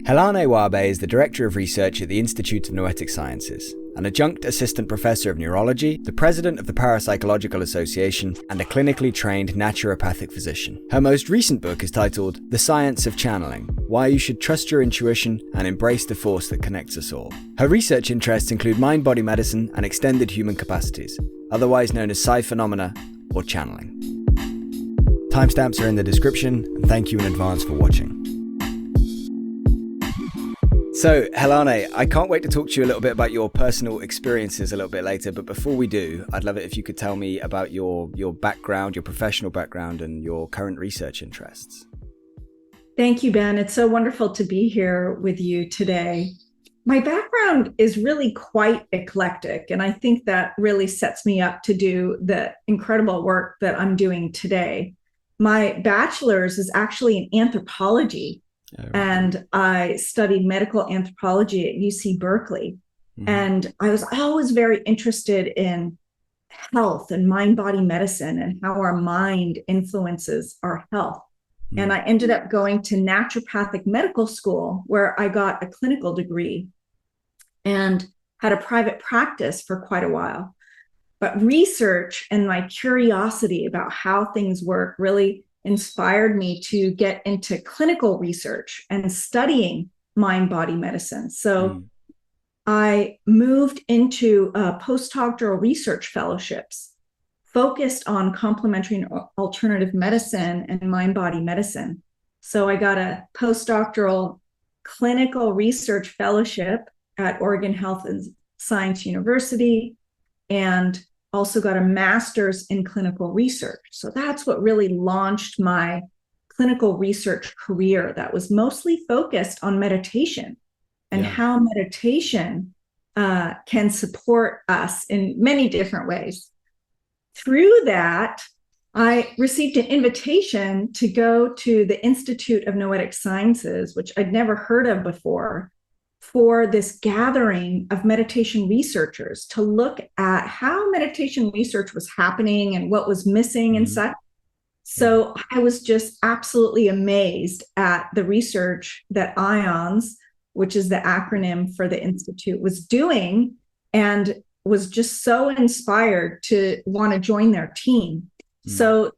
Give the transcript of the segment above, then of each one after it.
Helané Wahbeh is the Director of Research at the Institute of Noetic Sciences, an adjunct assistant professor of neurology, the president of the Parapsychological Association, and a clinically trained naturopathic physician. Her most recent book is titled The Science of Channeling: Why You Should Trust Your Intuition and Embrace the Force That Connects Us All. Her research interests include mind-body medicine and extended human capacities, otherwise known as psi phenomena or channeling. Timestamps are in the description, and thank you in advance for watching. So, Helané, I can't wait to talk to you a little bit about your personal experiences a little bit later, but before we do, I'd love it if you could tell me about your background, your professional background, and your current research interests. Thank you, Ben. It's so wonderful to be here with you today. My background is really quite eclectic, and I think that really sets me up to do the incredible work that I'm doing today. My bachelor's is actually in anthropology. And I studied medical anthropology at UC Berkeley. Mm-hmm. And I was always very interested in health and mind-body medicine and how our mind influences our health. Mm-hmm. And I ended up going to naturopathic medical school, where I got a clinical degree and had a private practice for quite a while. But research and my curiosity about how things work really inspired me to get into clinical research and studying mind-body medicine. So I moved into postdoctoral research fellowships focused on complementary and alternative medicine and mind-body medicine. So I got a postdoctoral clinical research fellowship at Oregon Health and Science University, and also got a master's in clinical research. So that's what really launched my clinical research career that was mostly focused on meditation and how meditation can support us in many different ways. Through that, I received an invitation to go to the Institute of Noetic Sciences, which I'd never heard of before, for this gathering of meditation researchers to look at how meditation research was happening and what was missing and such. So I was just absolutely amazed at the research that IONS, which is the acronym for the Institute, was doing, and was just so inspired to want to join their team. So,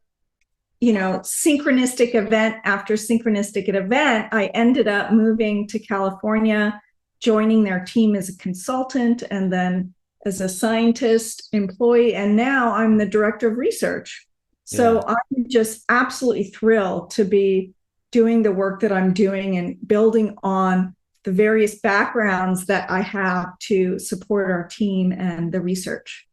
synchronistic event after synchronistic event, I ended up moving to California, joining their team as a consultant, and then as a scientist employee, and now I'm the director of research. So I'm just absolutely thrilled to be doing the work that I'm doing and building on the various backgrounds that I have to support our team and the research.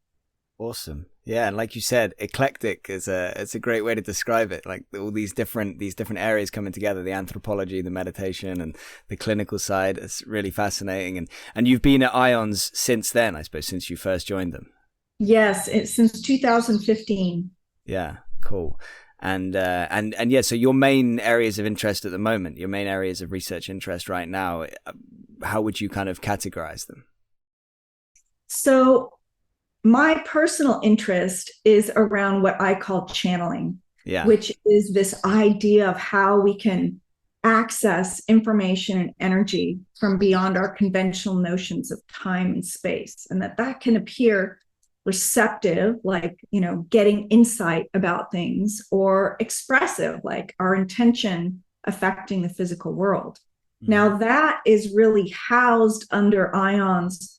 Awesome. Yeah, and like you said, eclectic is it's a great way to describe it. Like all these different areas coming together, the anthropology, the meditation, and the clinical side. It's really fascinating. And you've been at IONS since then, I suppose, since you first joined them. Yes, since 2015. Yeah, cool. And yeah, so your main areas of interest at the moment, your main areas of research interest right now, how would you kind of categorize them? So my personal interest is around what I call channeling, which is this idea of how we can access information and energy from beyond our conventional notions of time and space, and that can appear receptive, like, getting insight about things, or expressive, like our intention affecting the physical world. Now, that is really housed under IONS'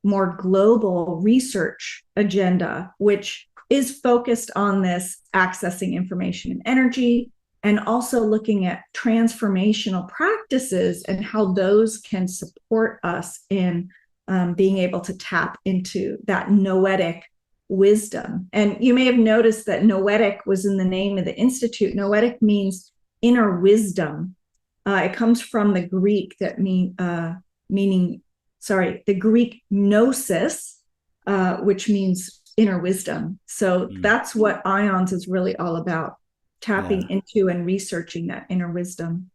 more global research agenda, which is focused on this accessing information and energy, and also looking at transformational practices and how those can support us in being able to tap into that noetic wisdom. And you may have noticed that noetic was in the name of the Institute. Noetic means inner wisdom. It comes from the Greek that the Greek gnosis, which means inner wisdom. So that's what IONS is really all about, tapping into and researching that inner wisdom.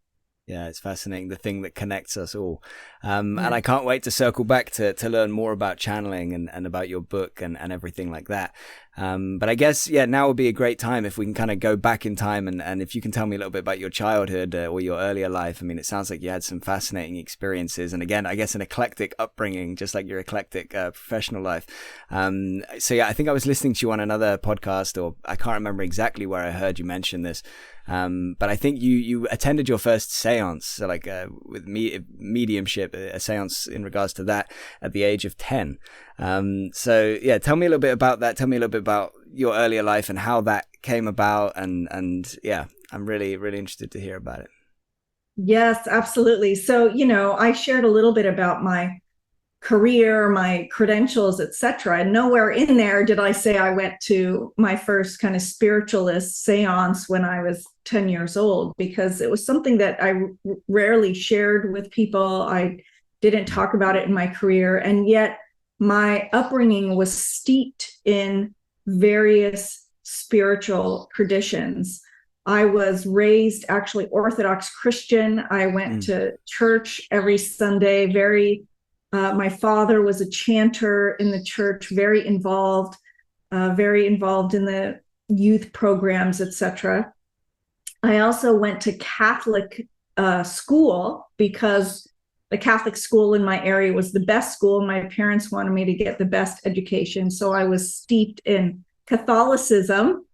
Yeah, it's fascinating, the thing that connects us all. And I can't wait to circle back to learn more about channeling and about your book and everything like that. But I guess, yeah, now would be a great time if we can kind of go back in time, and if you can tell me a little bit about your childhood or your earlier life. I mean, it sounds like you had some fascinating experiences, and again, I guess an eclectic upbringing, just like your eclectic professional life. So yeah, I think I was listening to you on another podcast, or I can't remember exactly where I heard you mention this. But I think you attended your first seance, so like with mediumship, a seance in regards to that at the age of 10. So yeah, tell me a little bit about that. Tell me a little bit about your earlier life and how that came about. And yeah, I'm really, really interested to hear about it. Yes, absolutely. So, I shared a little bit about my career, my credentials, etc. And nowhere in there did I say I went to my first kind of spiritualist seance when I was 10 years old, because it was something that I rarely shared with people. I didn't talk about it in my career. And yet my upbringing was steeped in various spiritual traditions. I was raised actually Orthodox Christian. I went to church every Sunday, my father was a chanter in the church, very involved in the youth programs, etc. I also went to Catholic school because the Catholic school in my area was the best school. My parents wanted me to get the best education. So I was steeped in Catholicism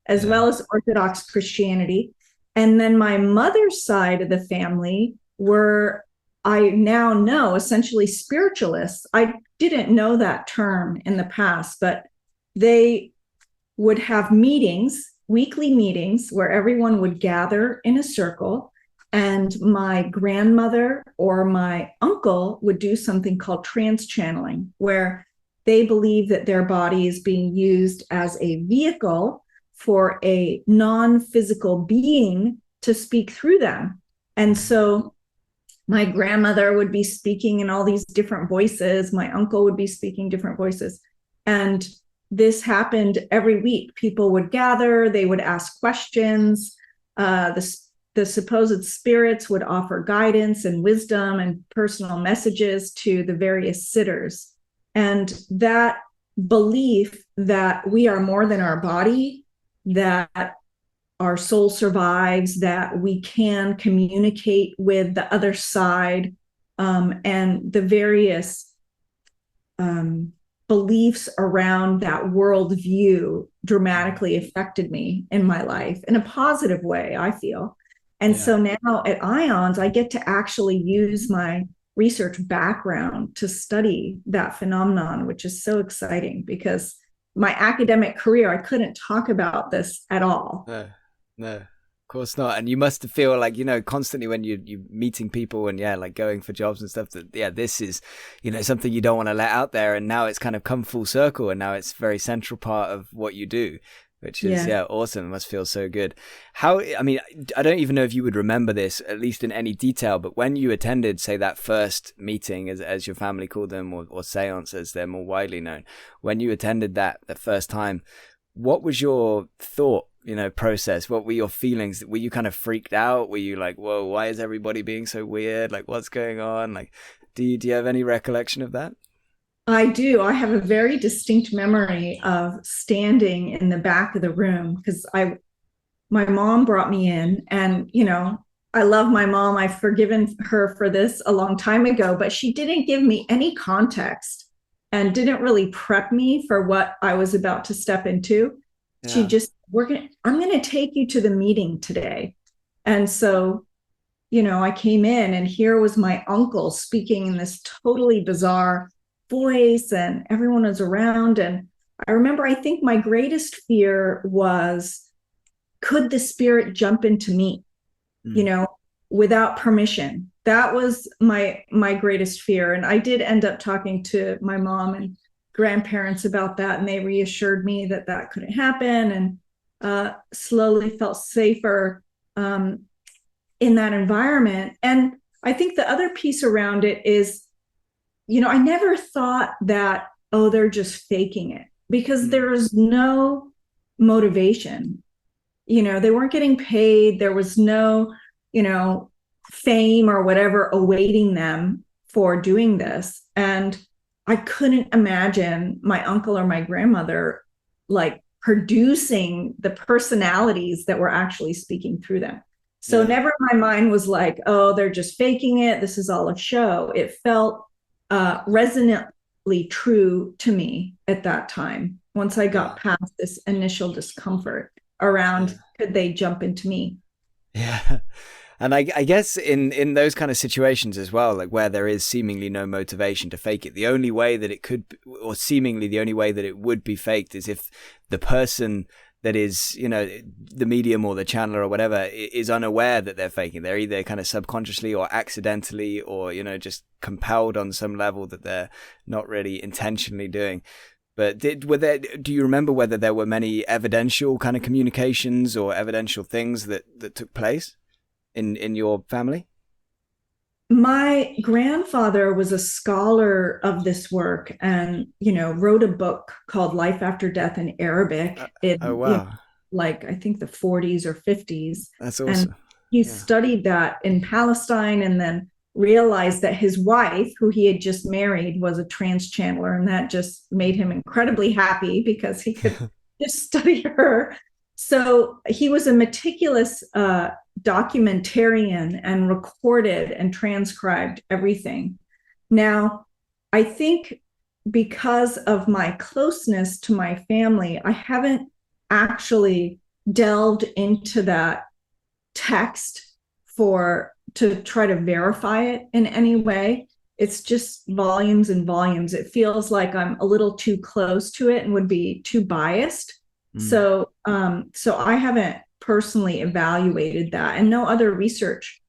as well as Orthodox Christianity. And then my mother's side of the family were, I now know, essentially spiritualists. I didn't know that term in the past, but they would have meetings, weekly meetings, where everyone would gather in a circle, and my grandmother or my uncle would do something called trance-channeling, where they believe that their body is being used as a vehicle for a non-physical being to speak through them. And so my grandmother would be speaking in all these different voices. My uncle would be speaking different voices. And this happened every week. People would gather, they would ask questions. The supposed spirits would offer guidance and wisdom and personal messages to the various sitters. And that belief that we are more than our body, that our soul survives, that we can communicate with the other side, and the various beliefs around that worldview dramatically affected me in my life in a positive way, I feel. And so now at IONS, I get to actually use my research background to study that phenomenon, which is so exciting, because my academic career, I couldn't talk about this at all. No, of course not. And you must feel like, constantly when you're meeting people and like going for jobs and stuff, that this is, something you don't want to let out there. And now it's kind of come full circle, and now it's a very central part of what you do, which is awesome. It must feel so good. I don't even know if you would remember this, at least in any detail, but when you attended, say, that first meeting, as your family called them, or seance as they're more widely known, when you attended that the first time, what was your thought process? What were your feelings? Were you kind of freaked out? Were you like, whoa, why is everybody being so weird? Like, what's going on? Like, do you have any recollection of that? I do. I have a very distinct memory of standing in the back of the room, because my mom brought me in, and, I love my mom. I've forgiven her for this a long time ago, but she didn't give me any context and didn't really prep me for what I was about to step into. She just, I'm going to take you to the meeting today. And so, I came in, and here was my uncle speaking in this totally bizarre voice, and everyone was around. And I remember, I think my greatest fear was, could the spirit jump into me, without permission? That was my greatest fear. And I did end up talking to my mom and grandparents about that, and they reassured me that that couldn't happen, and slowly felt safer in that environment. And I think the other piece around it is, I never thought that, oh, they're just faking it, because there was no motivation. They weren't getting paid. There was no, fame or whatever awaiting them for doing this. And I couldn't imagine my uncle or my grandmother like producing the personalities that were actually speaking through them. So Yeah. never my mind was like, oh, they're just faking it. This is all a show. It felt resonantly true to me at that time. Once I got past this initial discomfort around, could they jump into me? Yeah. And I guess in those kind of situations as well, like where there is seemingly no motivation to fake it, the only way that it could, or seemingly the only way that it would be faked, is if the person that is, you know, the medium or the channeler or whatever is unaware that they're faking. They're either kind of subconsciously or accidentally, or, you know, just compelled on some level that they're not really intentionally doing. But do you remember whether there were many evidential kind of communications or evidential things that took place in your family? My grandfather was a scholar of this work and, wrote a book called Life After Death in Arabic Oh, in, wow. like I think the 40s or 50s. That's And awesome. he Yeah. studied that in Palestine and then realized that his wife, who he had just married, was a trance channeler. And that just made him incredibly happy because he could just study her. So he was a meticulous documentarian and recorded and transcribed everything. Now, I think because of my closeness to my family, I haven't actually delved into that text to try to verify it in any way. It's just volumes and volumes. It feels like I'm a little too close to it and would be too biased. So I haven't personally evaluated that, and no other researcher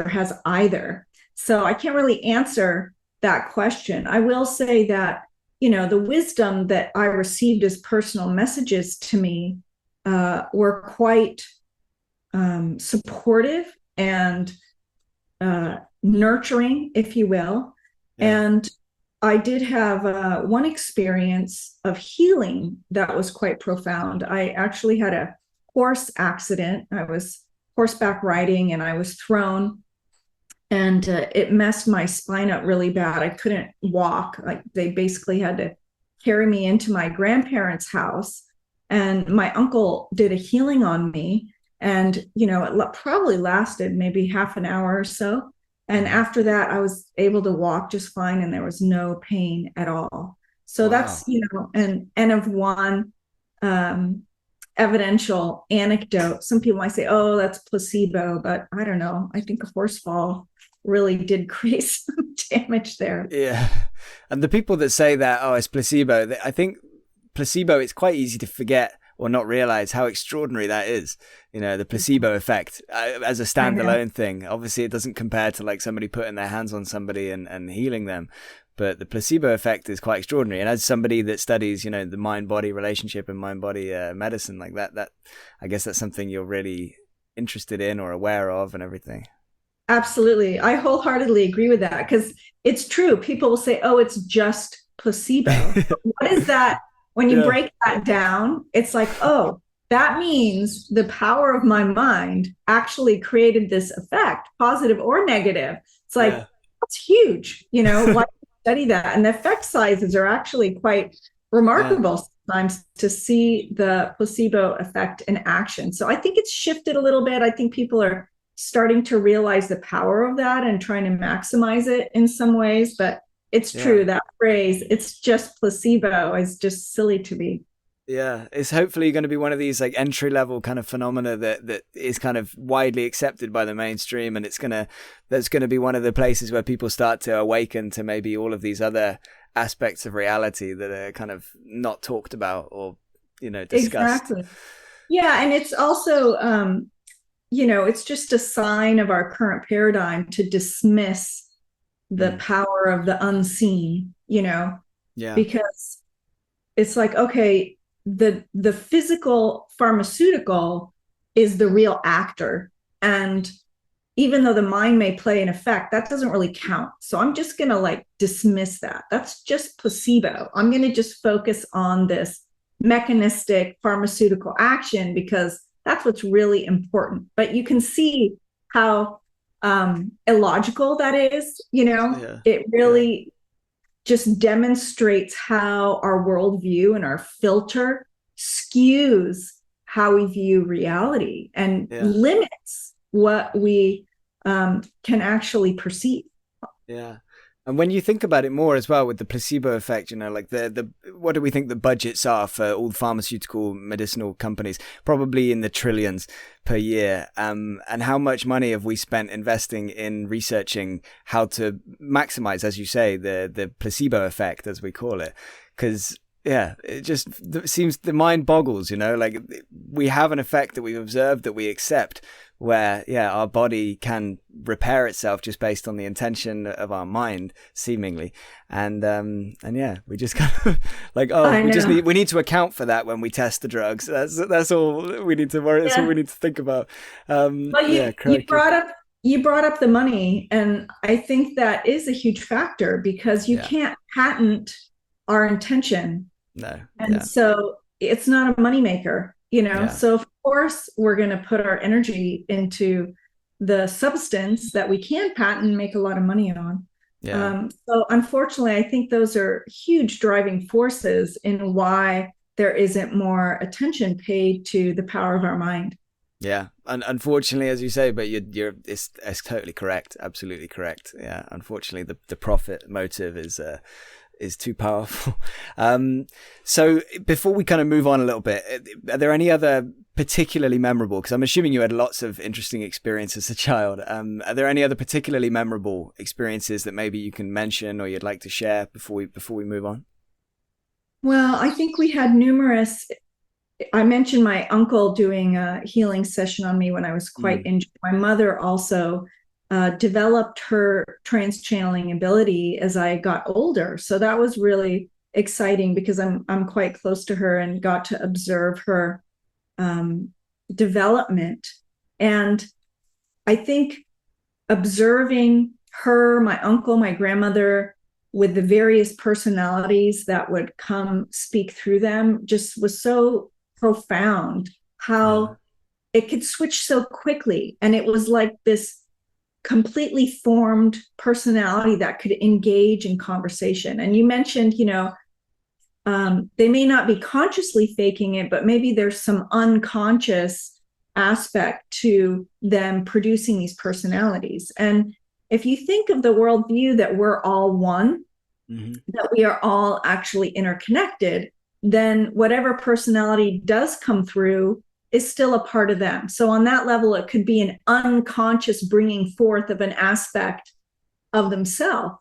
has either. So I can't really answer that question. I will say that, the wisdom that I received as personal messages to me were quite supportive and nurturing, if you will. Yeah. And I did have one experience of healing that was quite profound. I actually had a horse accident. I was horseback riding and I was thrown, and it messed my spine up really bad. I couldn't walk. Like, they basically had to carry me into my grandparents' house, and my uncle did a healing on me. And, it probably lasted maybe half an hour or so. And after that, I was able to walk just fine and there was no pain at all. So Wow. that's, an N of one evidential anecdote. Some people might say, oh, that's placebo, but I don't know. I think a horse fall really did create some damage there. Yeah. And the people that say that, oh, it's placebo, I think placebo, it's quite easy to forget or not realize how extraordinary that is. The placebo effect as a standalone thing. Obviously, it doesn't compare to like somebody putting their hands on somebody and healing them. But the placebo effect is quite extraordinary. And as somebody that studies, the mind-body relationship and mind-body medicine, like that, I guess that's something you're really interested in or aware of and everything. Absolutely. I wholeheartedly agree with that because it's true. People will say, oh, it's just placebo. What is that? When you break that down, it's like, oh, that means the power of my mind actually created this effect, positive or negative. It's like, that's huge. Why study that? And the effect sizes are actually quite remarkable sometimes to see the placebo effect in action. So I think it's shifted a little bit. I think people are starting to realize the power of that and trying to maximize it in some ways. But it's true, that phrase, it's just placebo, is just silly to me. Yeah, it's hopefully going to be one of these like entry level kind of phenomena that is kind of widely accepted by the mainstream, and that's going to be one of the places where people start to awaken to maybe all of these other aspects of reality that are kind of not talked about or discussed. Exactly. Yeah, and it's also it's just a sign of our current paradigm to dismiss the power of the unseen, because it's like, okay, the physical pharmaceutical is the real actor. And even though the mind may play an effect, that doesn't really count. So I'm just going to like dismiss that. That's just placebo. I'm going to just focus on this mechanistic pharmaceutical action because that's what's really important. But you can see how illogical that is. It really just demonstrates how our worldview and our filter skews how we view reality and limits what we can actually perceive. Yeah. And when you think about it more as well with the placebo effect, you know, like the what do we think the budgets are for all pharmaceutical medicinal companies? Probably in the trillions per year. And how much money have we spent investing in researching how to maximize, as you say, the placebo effect, as we call it? Because it just seems the mind boggles, you know, like we have an effect that we've observed that we accept where, our body can repair itself just based on the intention of our mind, seemingly. And we just kind of like, we need to account for that when we test the drugs. That's all we need to worry. That's all we need to think about. You brought up the money. And I think that is a huge factor because you can't patent our intention. No. And so it's not a moneymaker, you know? So of course we're going to put our energy into the substance that we can patent and make a lot of money on. So unfortunately, I think those are huge driving forces in why there isn't more attention paid to the power of our mind. Yeah, unfortunately, as you say, but it's totally correct, absolutely correct. Yeah, unfortunately, the profit motive is too powerful. So before we kind of move on a little bit, are there any other particularly memorable, because I'm assuming you had lots of interesting experiences as a child. Are there any other particularly memorable experiences that maybe you can mention or you'd like to share before we move on? Well, I think we had numerous. I mentioned my uncle doing a healing session on me when I was quite injured. My mother also developed her trance-channeling ability as I got older. So that was really exciting because I'm quite close to her and got to observe her development. And I think observing her, my uncle, my grandmother, with the various personalities that would come speak through them just was so profound, how it could switch so quickly. And it was like this completely formed personality that could engage in conversation. And you mentioned, they may not be consciously faking it, but maybe there's some unconscious aspect to them producing these personalities. And if you think of the worldview that we're all one, that we are all actually interconnected, then whatever personality does come through is still a part of them. So on that level, it could be an unconscious bringing forth of an aspect of themselves.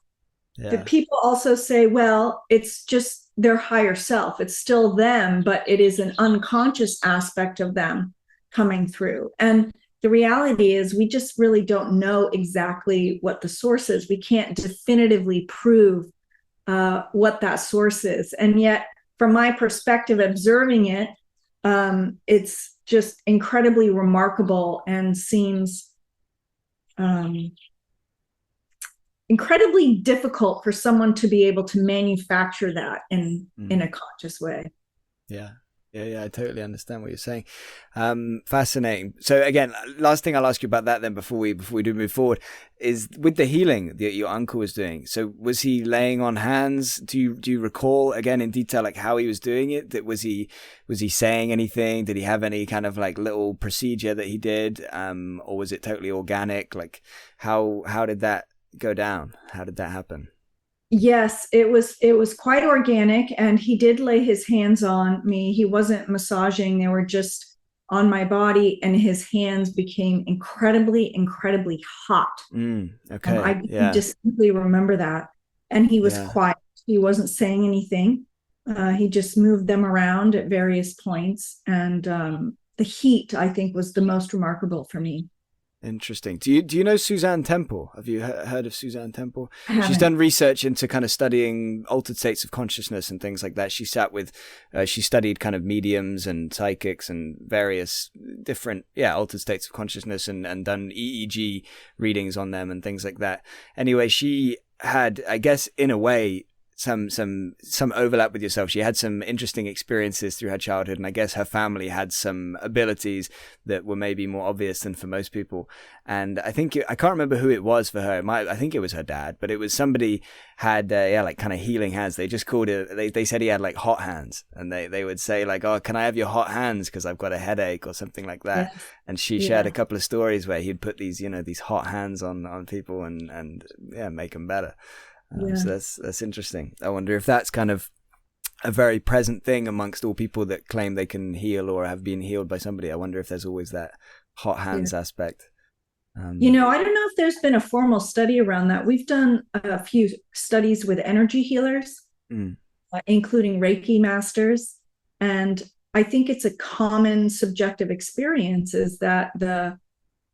The people also say, well, it's just their higher self. It's still them, but it is an unconscious aspect of them coming through. And the reality is we just really don't know exactly what the source is. We can't definitively prove what that source is. And yet, from my perspective, observing it, it's just incredibly remarkable and seems incredibly difficult for someone to be able to manufacture that in a conscious way. Yeah, I totally understand what you're saying. Fascinating. So again, last thing I'll ask you about that then before we do move forward is with the healing that your uncle was doing. So was he laying on hands? Do you recall again in detail like how he was doing it? Was he saying anything? Did he have any kind of like little procedure that he did? Or was it totally organic? Like how did that go down? How did that happen? Yes, it was quite organic, and he did lay his hands on me. He wasn't massaging, they were just on my body, and his hands became incredibly, incredibly hot. Okay. I distinctly remember that. And he was quiet. He wasn't saying anything. He just moved them around at various points. And the heat, I think, was the most remarkable for me. Interesting. Do you know Suzanne Temple? Have you heard of Suzanne Temple? She's done research into kind of studying altered states of consciousness and things like that. She studied kind of mediums and psychics and various different, altered states of consciousness and done EEG readings on them and things like that. Anyway, she had, I guess, in a way, some overlap with yourself. She had some interesting experiences through her childhood, and I guess her family had some abilities that were maybe more obvious than for most people. And I think I can't remember who it was for her. I think it was her dad, but it was somebody had like kind of healing hands. They just called it. They said he had like hot hands, and they would say like, "Oh, can I have your hot hands because I've got a headache," or something like that. Yes. And she shared a couple of stories where he'd put these these hot hands on people and make them better. So that's interesting. I wonder if that's kind of a very present thing amongst all people that claim they can heal or have been healed by somebody. I wonder if there's always that hot hands aspect. I don't know if there's been a formal study around that. We've done a few studies with energy healers, including Reiki masters. And I think it's a common subjective experience is that the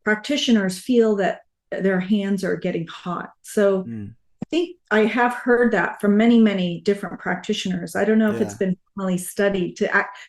practitioners feel that their hands are getting hot. So I think I have heard that from many, many different practitioners. I don't know if it's been formally studied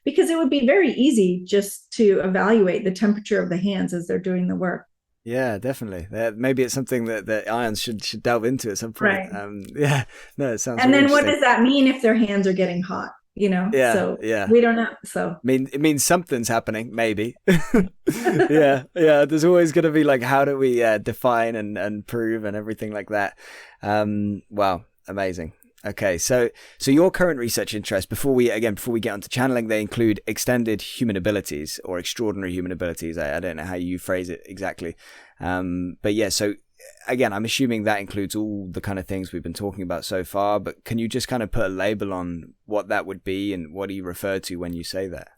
because it would be very easy just to evaluate the temperature of the hands as they're doing the work. Yeah, definitely. Maybe it's something that IONS should delve into at some point. Right. It sounds. And then what does that mean if their hands are getting hot? We don't know. So I mean, it means something's happening, maybe. yeah. There's always going to be like, how do we define and prove and everything like that? Wow, amazing. Okay, so your current research interests, before we get onto channeling, they include extended human abilities or extraordinary human abilities. I don't know how you phrase it exactly, but yeah. So again, I'm assuming that includes all the kind of things we've been talking about so far. But can you just kind of put a label on what that would be and what do you refer to when you say that?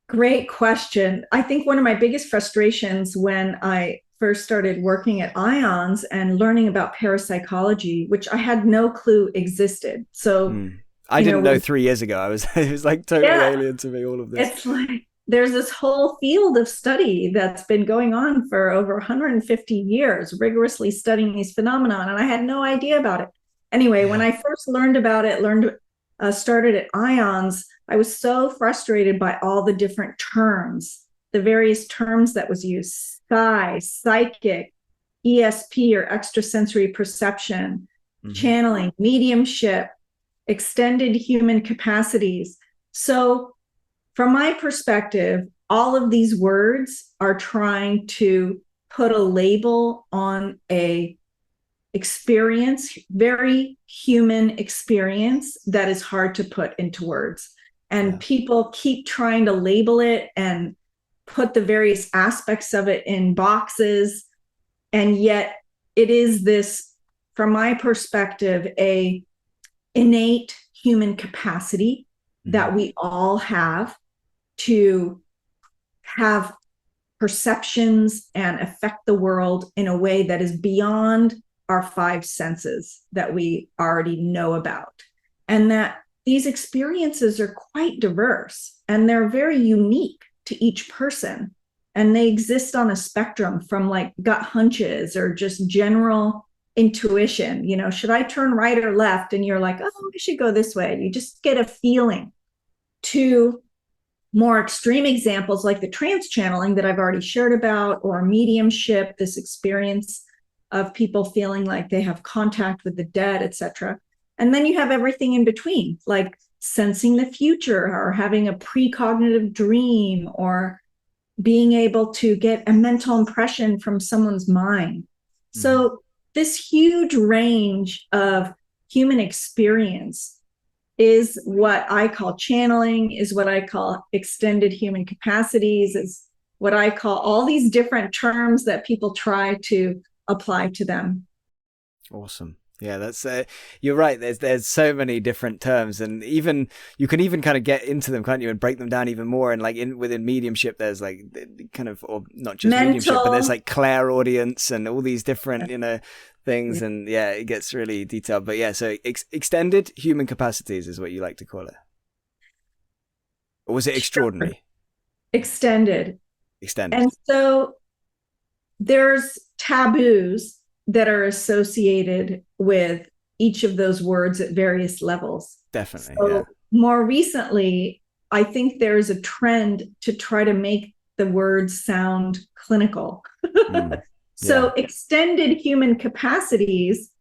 Great question. I think one of my biggest frustrations when I first started working at IONS and learning about parapsychology, which I had no clue existed. So I didn't know 3 years ago. It was like totally alien to me, all of this. It's like there's this whole field of study that's been going on for over 150 years, rigorously studying these phenomena, and I had no idea about it. Anyway, when I first learned about it, started at IONS, I was so frustrated by all the different terms, the various terms that was used: psi, psychic, ESP or extrasensory perception, channeling, mediumship, extended human capacities. So from my perspective, all of these words are trying to put a label on a experience, very human experience that is hard to put into words. And people keep trying to label it and put the various aspects of it in boxes. And yet it is this, from my perspective, a innate human capacity that we all have to have perceptions and affect the world in a way that is beyond our five senses that we already know about. And that these experiences are quite diverse and they're very unique to each person. And they exist on a spectrum from like gut hunches or just general intuition. Should I turn right or left? And you're like, oh, I should go this way. You just get a feeling. To more extreme examples like the trance-channelling that I've already shared about, or mediumship, this experience of people feeling like they have contact with the dead, etc. And then you have everything in between, like sensing the future or having a precognitive dream or being able to get a mental impression from someone's mind. So this huge range of human experience is what I call channeling, is what I call extended human capacities, is what I call all these different terms that people try to apply to them. Awesome. Yeah, that's you're right. There's so many different terms, and even you can even kind of get into them, can't you, and break them down even more. And like within mediumship, there's like kind of, or not just mediumship, but there's like clairaudience and all these different things, and it gets really detailed. But so extended human capacities is what you like to call it, or was it extraordinary? Extended. And so there's taboos that are associated with each of those words at various levels. Definitely. So more recently, I think there's a trend to try to make the words sound clinical. So extended human capacities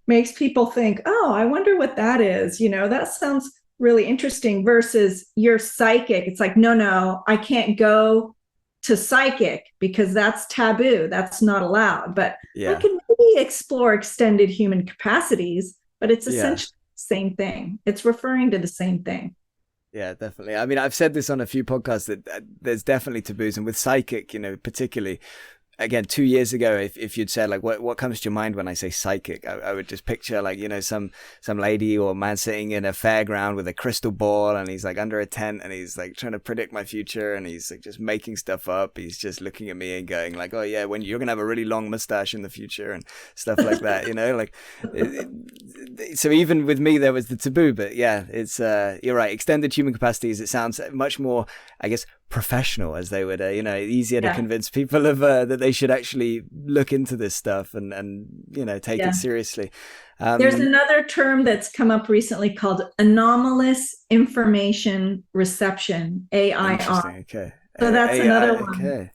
makes people think, oh, I wonder what that is. That sounds really interesting versus you're psychic. It's like, no, I can't go to psychic because that's taboo. That's not allowed. But I Yeah. can maybe explore extended human capacities, but it's Yeah. essentially the same thing. It's referring to the same thing. Yeah, definitely. I mean, I've said this on a few podcasts that there's definitely taboos, and with psychic, particularly, again, 2 years ago, if you'd said like what comes to your mind when I say psychic, I would just picture like some lady or man sitting in a fairground with a crystal ball, and he's like under a tent, and he's like trying to predict my future, and he's like just making stuff up. He's just looking at me and going like, oh yeah, when you're gonna have a really long mustache in the future and stuff like that, like. So even with me, there was the taboo, but yeah, it's you're right. Extended human capacities. It sounds much more, I guess, professional, as they would, easier to convince people of that they should actually look into this stuff and take it seriously. There's another term that's come up recently called anomalous information reception, AIR. Okay. So that's another one. Okay.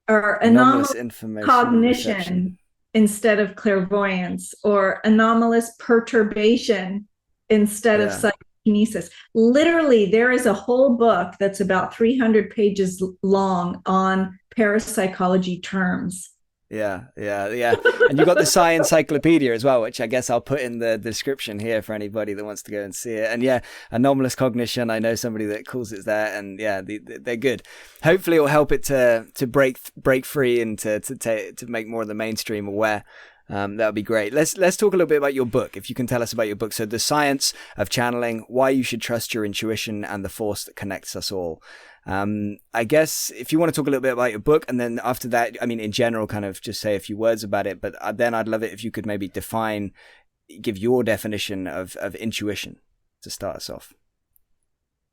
Or anomalous information cognition reception instead of clairvoyance, or anomalous perturbation instead of psychokinesis. Literally, there is a whole book that's about 300 pages long on parapsychology terms. Yeah. And you got the Science Encyclopedia as well, which I guess I'll put in the description here for anybody that wants to go and see it. And anomalous cognition, I know somebody that calls it that, and they're good. Hopefully it'll help it to break free and to make more of the mainstream aware. That would be great. Let's talk a little bit about your book, if you can tell us about your book. So The Science of Channeling, Why You Should Trust Your Intuition and the Force That Connects Us All. I guess if you want to talk a little bit about your book, and then after that, I mean, in general, kind of just say a few words about it, but then I'd love it if you could maybe give your definition of intuition to start us off.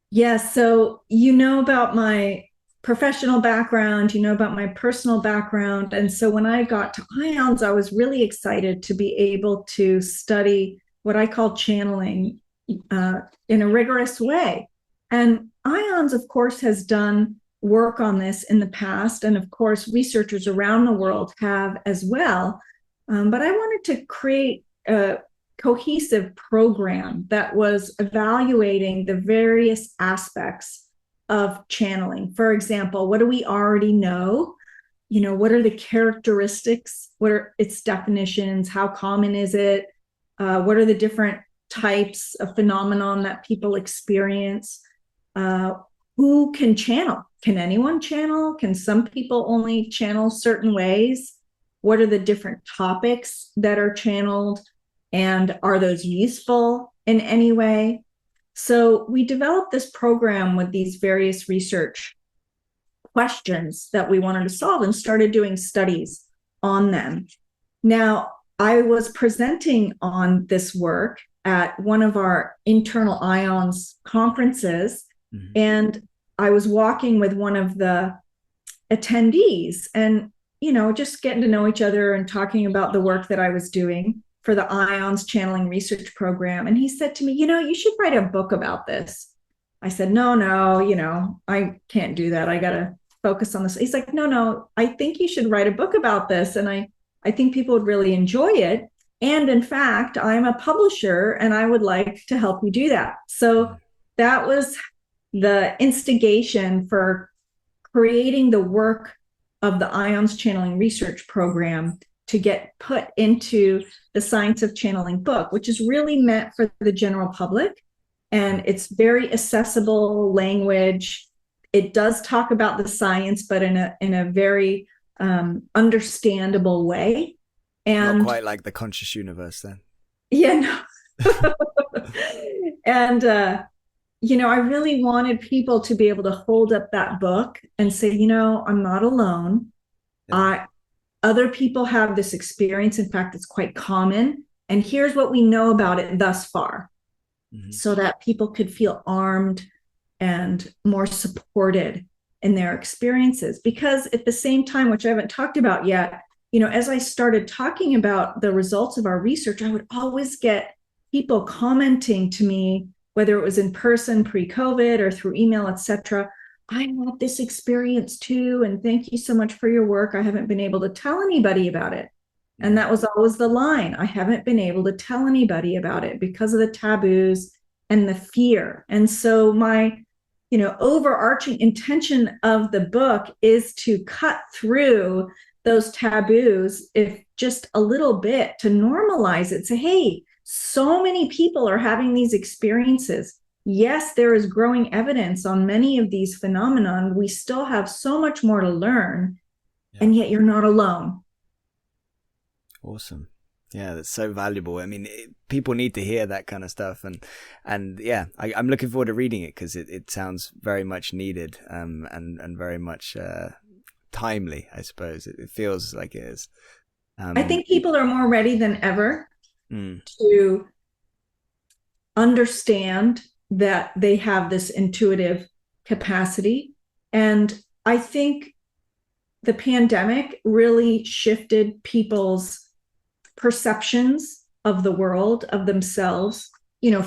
Yes. So, about my professional background, about my personal background. And so when I got to IONS, I was really excited to be able to study what I call channeling in a rigorous way. And IONS, of course, has done work on this in the past. And of course, researchers around the world have as well. But I wanted to create a cohesive program that was evaluating the various aspects of channeling. For example, what do we already know? What are the characteristics? What are its definitions? How common is it? What are the different types of phenomenon that people experience? Who can channel? Can anyone channel? Can some people only channel certain ways? What are the different topics that are channeled? And are those useful in any way? So we developed this program with these various research questions that we wanted to solve and started doing studies on them. Now, I was presenting on this work at one of our internal IONS conferences, and I was walking with one of the attendees and, just getting to know each other and talking about the work that I was doing for the IONS channeling research program. And he said to me, you should write a book about this. I said, no, I can't do that. I got to focus on this. He's like, no, I think you should write a book about this. And I think people would really enjoy it. And in fact, I'm a publisher and I would like to help you do that. So that was the instigation for creating the work of the IONS channeling research program to get put into the Science of Channeling book, which is really meant for the general public. And it's very accessible language. It does talk about the science, but in a very understandable way. And not quite like the conscious universe then. Yeah, no. And, I really wanted people to be able to hold up that book and say, I'm not alone. Yeah. Other people have this experience. In fact, it's quite common. And here's what we know about it thus far, so that people could feel armed and more supported in their experiences. Because at the same time, which I haven't talked about yet, as I started talking about the results of our research, I would always get people commenting to me, whether it was in person pre-COVID or through email, etc. I had this experience too, and thank you so much for your work. I haven't been able to tell anybody about it. And that was always the line. I haven't been able to tell anybody about it because of the taboos and the fear. And so my, overarching intention of the book is to cut through those taboos, if just a little bit, to normalize it. Say, hey, so many people are having these experiences. Yes, there is growing evidence on many of these phenomena. We still have so much more to learn, and yet you're not alone. Awesome. Yeah, that's so valuable. I mean, people need to hear that kind of stuff, and yeah, I'm looking forward to reading it because it sounds very much needed, and very much timely. I suppose it feels like it is. I think people are more ready than ever to understand that they have this intuitive capacity, and I think the pandemic really shifted people's perceptions of the world, of themselves,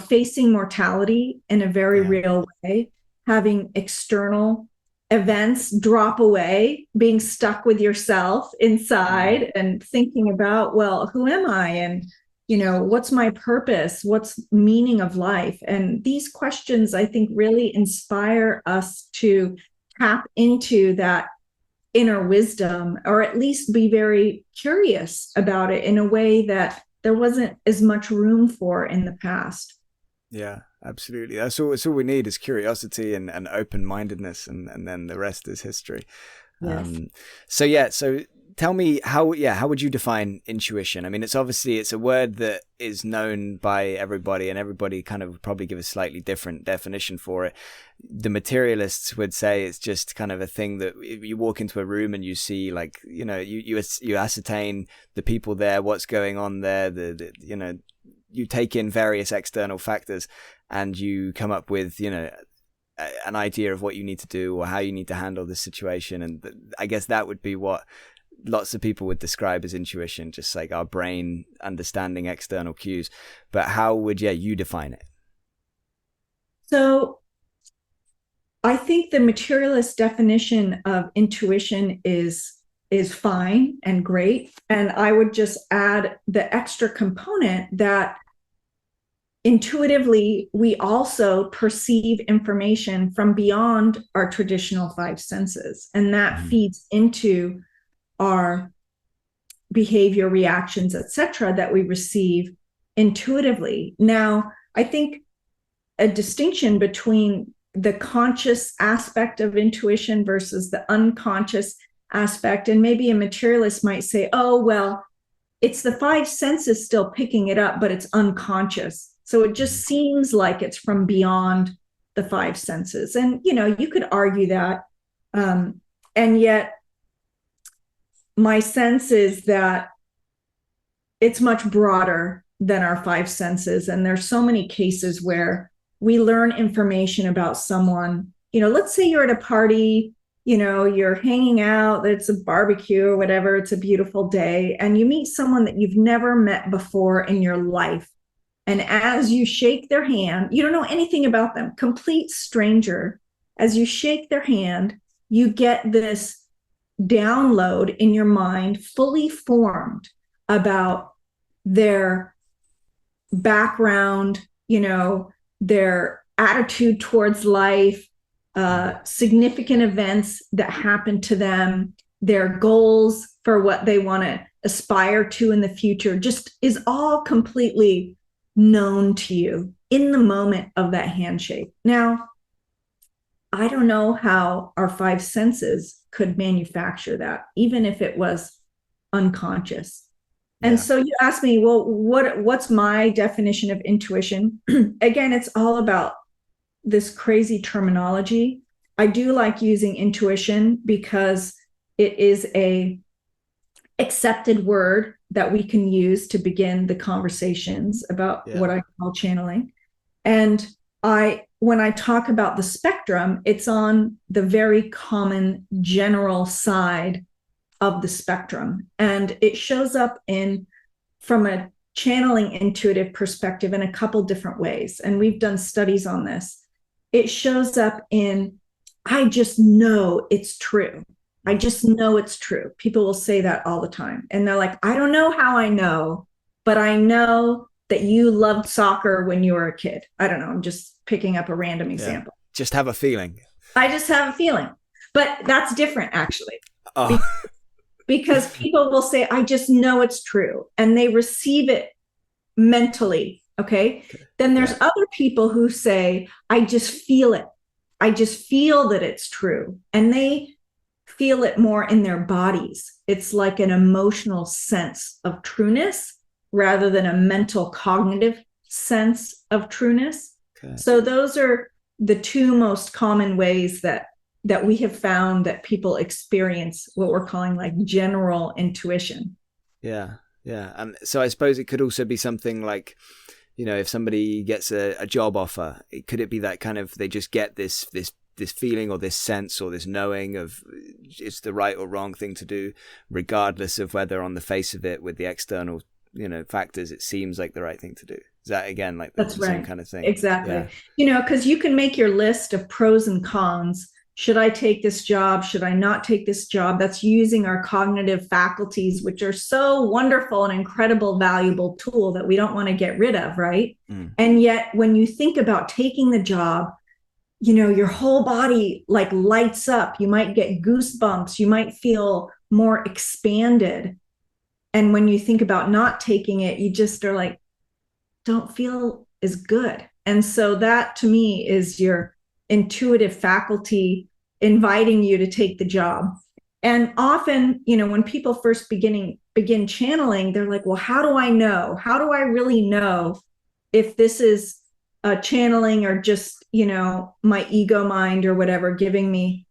facing mortality in a very real way, having external events drop away, being stuck with yourself inside and thinking about, well, who am I? And, what's my purpose? What's meaning of life? And these questions, I think, really inspire us to tap into that inner wisdom, or at least be very curious about it in a way that there wasn't as much room for in the past. Yeah, absolutely. That's all we need is curiosity and open-mindedness, and then the rest is history. Yes. So tell me how would you define intuition? I mean, it's a word that is known by everybody, and everybody kind of probably give a slightly different definition for it. The materialists would say it's just kind of a thing that you walk into a room and you see, like, you ascertain the people there, what's going on there, you take in various external factors and you come up with, an idea of what you need to do or how you need to handle this situation. And I guess that would be what lots of people would describe as intuition, just like our brain understanding external cues. But how would you define it? So I think the materialist definition of intuition is fine and great. And I would just add the extra component that intuitively, we also perceive information from beyond our traditional five senses. And that feeds into our behavior, reactions, etc., that we receive intuitively. Now, I think a distinction between the conscious aspect of intuition versus the unconscious aspect, and maybe a materialist might say, oh, well, it's the five senses still picking it up, but it's unconscious. So it just seems like it's from beyond the five senses. And, you could argue that. And yet my sense is that it's much broader than our five senses. And there's so many cases where we learn information about someone. Let's say you're at a party, you're hanging out, it's a barbecue or whatever, it's a beautiful day, and you meet someone that you've never met before in your life. And as you shake their hand, you don't know anything about them, complete stranger. As you shake their hand, you get this download in your mind, fully formed, about their background, their attitude towards life, significant events that happen to them, their goals for what they want to aspire to in the future, just is all completely known to you in the moment of that handshake. Now, I don't know how our five senses could manufacture that, even if it was unconscious. And so you ask me, well, what's my definition of intuition? Again, it's all about this crazy terminology. I do like using intuition because it is a accepted word that we can use to begin the conversations about what I call channeling. And when I talk about the spectrum, it's on the very common general side of the spectrum. And it shows up from a channeling intuitive perspective in a couple different ways. And we've done studies on this. It shows up in, I just know it's true. I just know it's true. People will say that all the time. And they're like, I don't know how I know, but I know that you loved soccer when you were a kid. I don't know. I'm just picking up a random example. Just have a feeling. I just have a feeling. But that's different, actually. Oh. Because people will say, I just know it's true. And they receive it mentally. Okay. Then there's other people who say, I just feel it. I just feel that it's true. And they feel it more in their bodies. It's like an emotional sense of trueness rather than a mental cognitive sense of trueness. Okay. So those are the two most common ways that we have found that people experience what we're calling like general intuition. Yeah. And so I suppose it could also be something like, you know, if somebody gets a job offer, could it be that kind of, they just get this feeling or this sense or this knowing of it's the right or wrong thing to do, regardless of whether on the face of it with the external, you know, factors, it seems like the right thing to do. Is that again like the same kind of thing? Exactly. Yeah. You know, because you can make your list of pros and cons. Should I take this job? Should I not take this job? That's using our cognitive faculties, which are so wonderful and incredible, valuable tool that we don't want to get rid of, right? And yet when you think about taking the job, you know, your whole body like lights up. You might get goosebumps. You might feel more expanded. And when you think about not taking it, you just are like, don't feel as good. And so that to me is your intuitive faculty inviting you to take the job. And often, you know, when people first begin channeling, they're like, well, how do I know? How do I really know if this is a channeling or just, you know, my ego mind or whatever giving me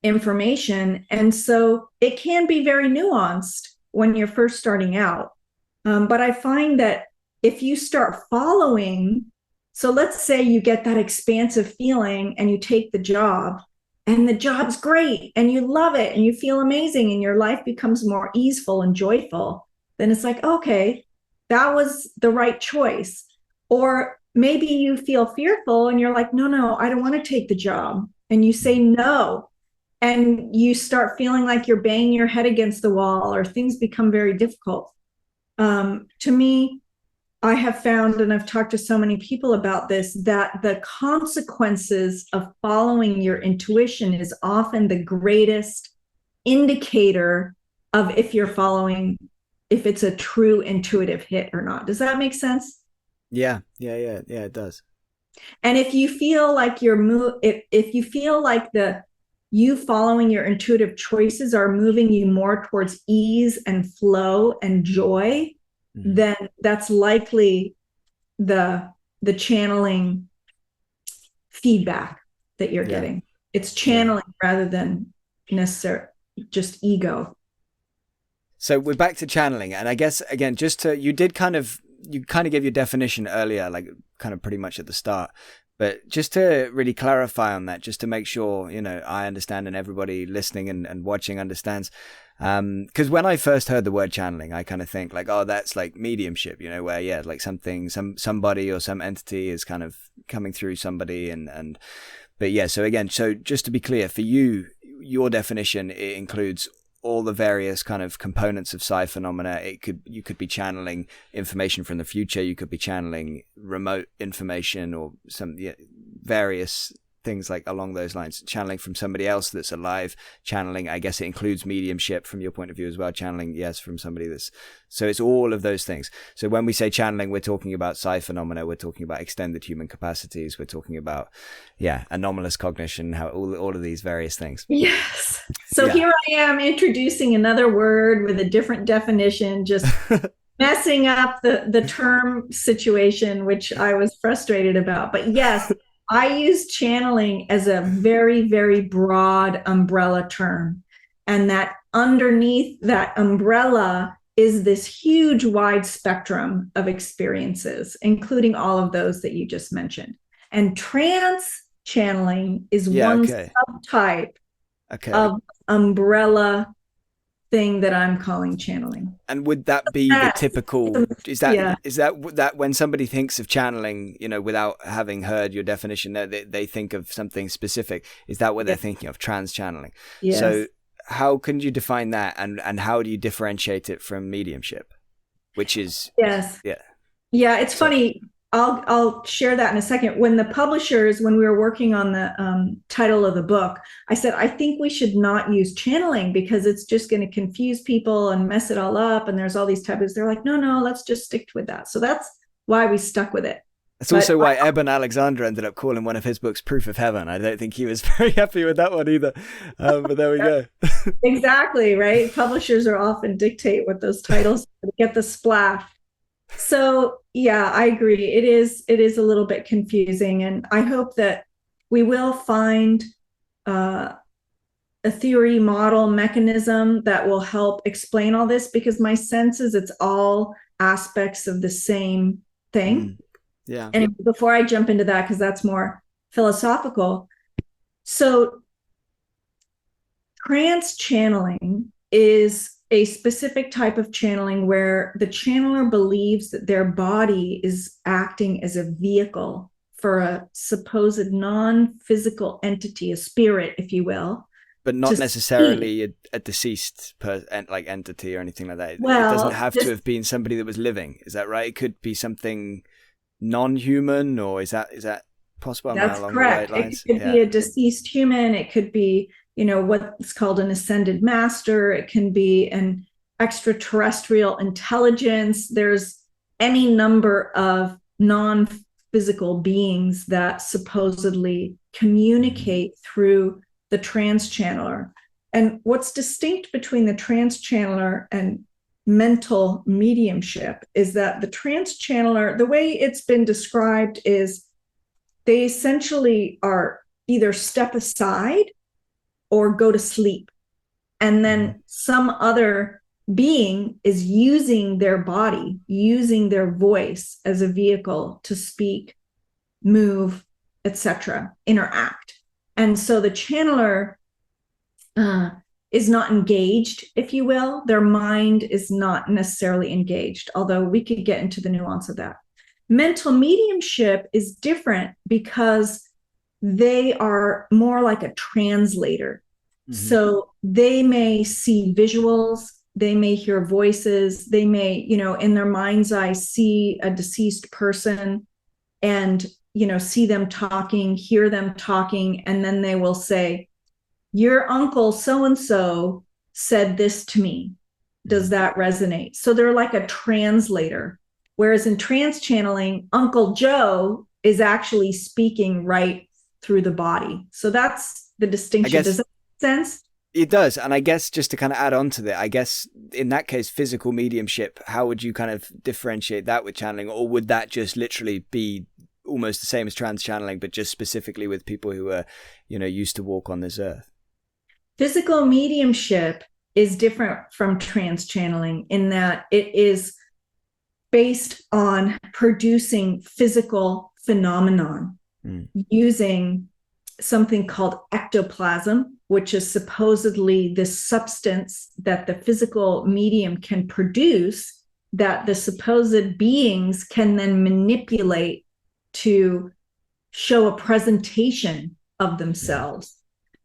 information? And so it can be very nuanced when you're first starting out. But I find that if you start following, so let's say you get that expansive feeling and you take the job and the job's great and you love it and you feel amazing and your life becomes more easeful and joyful, then it's like, okay, that was the right choice. Or maybe you feel fearful and you're like, no, I don't want to take the job. And you say no. And you start feeling like you're banging your head against the wall or things become very difficult. To me, I have found, and I've talked to so many people about this, that the consequences of following your intuition is often the greatest indicator of if it's a true intuitive hit or not. Does that make sense? Yeah, it does. And if you feel like if you feel like you following your intuitive choices are moving you more towards ease and flow and joy, then that's likely the channeling feedback that you're getting. It's channeling rather than necessarily just ego. So we're back to channeling, and I guess again, you kind of gave your definition earlier, like kind of pretty much at the start. But just to really clarify on that, just to make sure, you know, I understand and everybody listening and watching understands. Because when I first heard the word channeling, I kind of think like, oh, that's like mediumship, you know, where, like somebody or some entity is kind of coming through somebody so just to be clear for you, your definition, it includes all the various kind of components of psi phenomena. You could be channeling information from the future. You could be channeling remote information or some various things like along those lines. Channeling from somebody else that's alive. Channeling, I guess it includes mediumship from your point of view as well. Channeling, yes, from somebody so it's all of those things. So when we say channeling, we're talking about psi phenomena. We're talking about extended human capacities. We're talking about, anomalous cognition, how all of these various things. Yes. So here I am introducing another word with a different definition, just messing up the term situation, which I was frustrated about. But yes, I use channeling as a very, very broad umbrella term. And that underneath that umbrella is this huge wide spectrum of experiences, including all of those that you just mentioned. And trance-channeling is one subtype of umbrella thing that I'm calling channeling. And would that be the typical, Yeah. is that when somebody thinks of channeling, without having heard your definition, they think of something specific? Is that what they're thinking of, trance-channeling? Yes. So how can you define that, and how do you differentiate it from mediumship? Which is, yes. Yeah, it's funny. I'll share that in a second. When we were working on the title of the book, I said, I think we should not use channeling because it's just going to confuse people and mess it all up. And there's all these taboos. They're like, no, let's just stick with that. So that's why we stuck with it. That's also why Eben Alexander ended up calling one of his books Proof of Heaven. I don't think he was very happy with that one either. But there we go. Exactly, right? Publishers are often dictate what those titles get the splash. So yeah, I agree. It is a little bit confusing, and I hope that we will find a theory, model, mechanism that will help explain all this, because my sense is it's all aspects of the same thing. Yeah. And before I jump into that, because that's more philosophical, so trance-channeling is a specific type of channeling where the channeler believes that their body is acting as a vehicle for a supposed non-physical entity, a spirit, if you will. But not necessarily a deceased entity or anything like that. Well, it doesn't have to have been somebody that was living. Is that right? It could be something non-human, or is that possible? That's correct. It could be a deceased human. It could be, what's called an ascended master. It can be an extraterrestrial intelligence. There's any number of non-physical beings that supposedly communicate through the trance-channeler. And what's distinct between the trance-channeler and mental mediumship is that the trance-channeler, the way it's been described is they essentially are either step aside or go to sleep. And then some other being is using their body, using their voice as a vehicle to speak, move, etc., interact. And so the channeler is not engaged, if you will. Their mind is not necessarily engaged, although we could get into the nuance of that. Mental mediumship is different because they are more like a translator. So they may see visuals, they may hear voices, they may, in their mind's eye, see a deceased person and, see them talking, hear them talking, and then they will say, your uncle so-and-so said this to me. Does that resonate? So they're like a translator. Whereas in trance-channeling, Uncle Joe is actually speaking right through the body. So that's the distinction. Does that make sense? It does. And I guess just to kind of add on to that, I guess in that case, physical mediumship, how would you kind of differentiate that with channeling? Or would that just literally be almost the same as trance-channeling, but just specifically with people who are, used to walk on this earth? Physical mediumship is different from trance-channeling in that it is based on producing physical phenomenon using something called ectoplasm, which is supposedly this substance that the physical medium can produce that the supposed beings can then manipulate to show a presentation of themselves.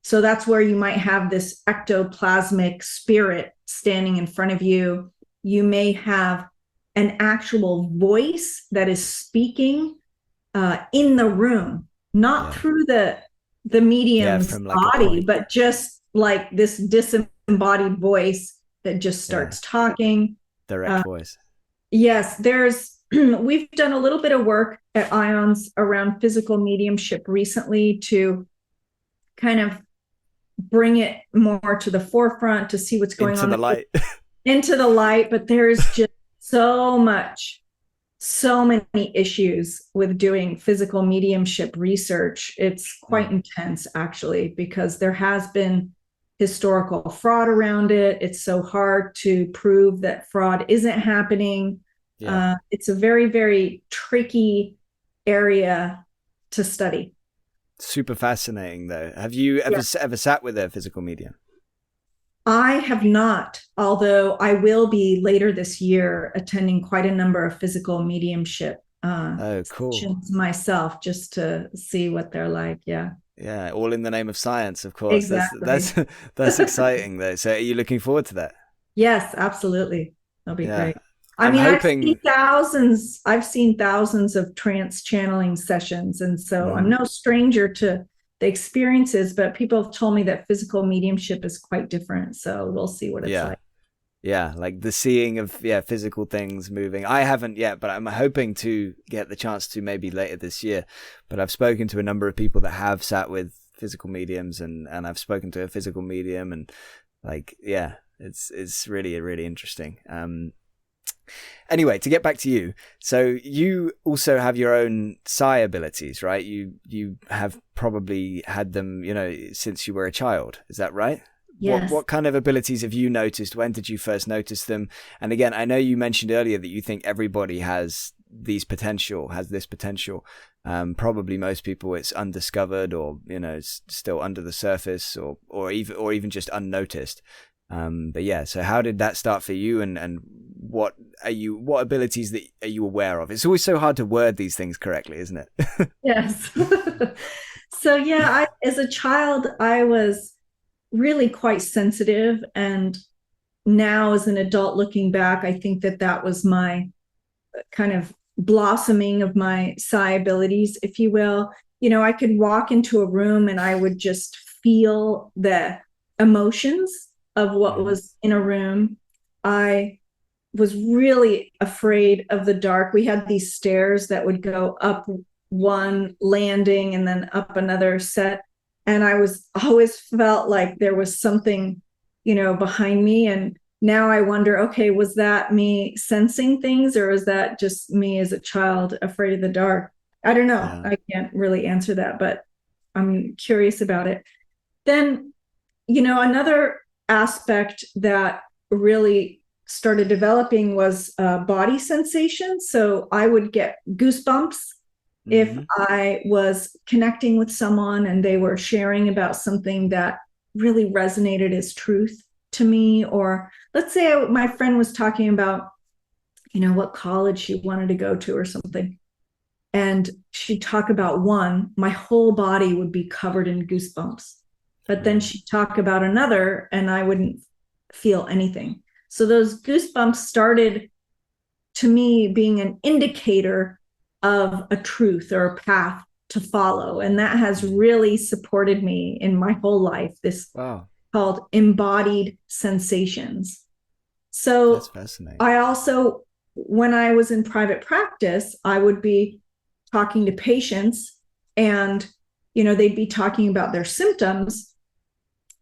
So that's where you might have this ectoplasmic spirit standing in front of you. You may have an actual voice that is speaking in the room, not through the medium's body, but just like this disembodied voice that just starts talking. Direct voice. Yes, we've done a little bit of work at IONS around physical mediumship recently to kind of bring it more to the forefront to see what's going on. Into the light, but there's just so many issues with doing physical mediumship research. It's quite intense, actually, because there has been historical fraud around it. It's so hard to prove that fraud isn't happening. It's a very, very tricky area to study. Super fascinating, though. Have you ever sat with a physical medium? I have not, although I will be later this year attending quite a number of physical mediumship Oh, cool. sessions myself just to see what they're like. Yeah, Yeah, all in the name of science, of course. That's exactly. that's exciting though. So are you looking forward to that? Yes, absolutely. That'll be Yeah. great. I I'm mean, hoping. I've seen thousands of trance channeling sessions. And so I'm Mhm. no stranger to the experiences, but people have told me that physical mediumship is quite different. So we'll see what it's Yeah. like. Yeah, like the seeing of physical things moving. I haven't yet, but I'm hoping to get the chance to maybe later this year. But I've spoken to a number of people that have sat with physical mediums, and I've spoken to a physical medium, and like it's really interesting. Anyway, to get back to you, so you also have your own psi abilities, right? You have probably had them, since you were a child. Is that right? Yes. What kind of abilities have you noticed? When did you first notice them? And again, I know you mentioned earlier that you think everybody has this potential. Probably most people it's undiscovered, or it's still under the surface, or even just unnoticed. But yeah, so how did that start for you, and what abilities that are you aware of? It's always so hard to word these things correctly, isn't it? Yes. So yeah, as a child, I was really quite sensitive. And now as an adult looking back, I think that that was my kind of blossoming of my psi abilities, if you will. I could walk into a room and I would just feel the emotions of what Hmm. was in a room. I was really afraid of the dark. We had these stairs that would go up one landing and then up another set. And I was always felt like there was something, behind me. And now I wonder, okay, was that me sensing things, or is that just me as a child afraid of the dark? I don't know. Yeah. I can't really answer that, but I'm curious about it. Then, another aspect that really started developing was body sensation. So I would get goosebumps if Hmm. I was connecting with someone and they were sharing about something that really resonated as truth to me. Or let's say my friend was talking about, what college she wanted to go to or something. And she'd talk about one, my whole body would be covered in goosebumps. But then she'd talk about another and I wouldn't feel anything. So those goosebumps started to me being an indicator of a truth or a path to follow. And that has really supported me in my whole life, this Wow, called embodied sensations. that's So fascinating. I also, when I was in private practice, I would be talking to patients and, they'd be talking about their symptoms.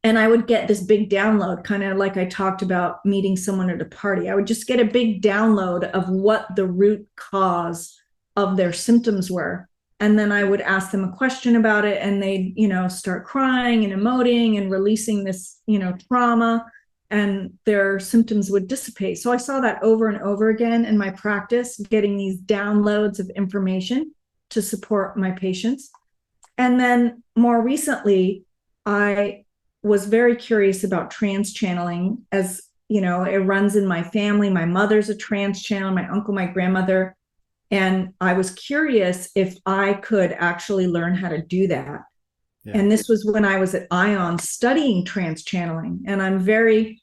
And I would get this big download, kind of like I talked about meeting someone at a party. I would just get a big download of what the root cause of their symptoms were. And then I would ask them a question about it, and they'd, start crying and emoting and releasing this, trauma, and their symptoms would dissipate. So I saw that over and over again in my practice, getting these downloads of information to support my patients. And then more recently, I was very curious about trance channeling. As it runs in my family. My mother's a trance channeler, my uncle, my grandmother. And I was curious if I could actually learn how to do that. Yeah. And this was when I was at IONS studying trance channeling. And I'm very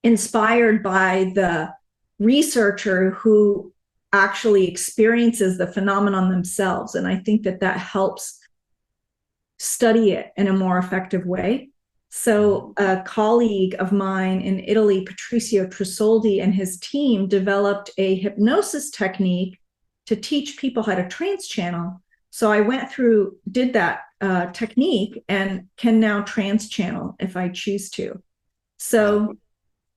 inspired by the researcher who actually experiences the phenomenon themselves. And I think that that helps study it in a more effective way. So, a colleague of mine in Italy, Patricio Trisoldi, and his team developed a hypnosis technique to teach people how to trance channel. So, I went through, did that technique, and can now trance channel if I choose to. Wow.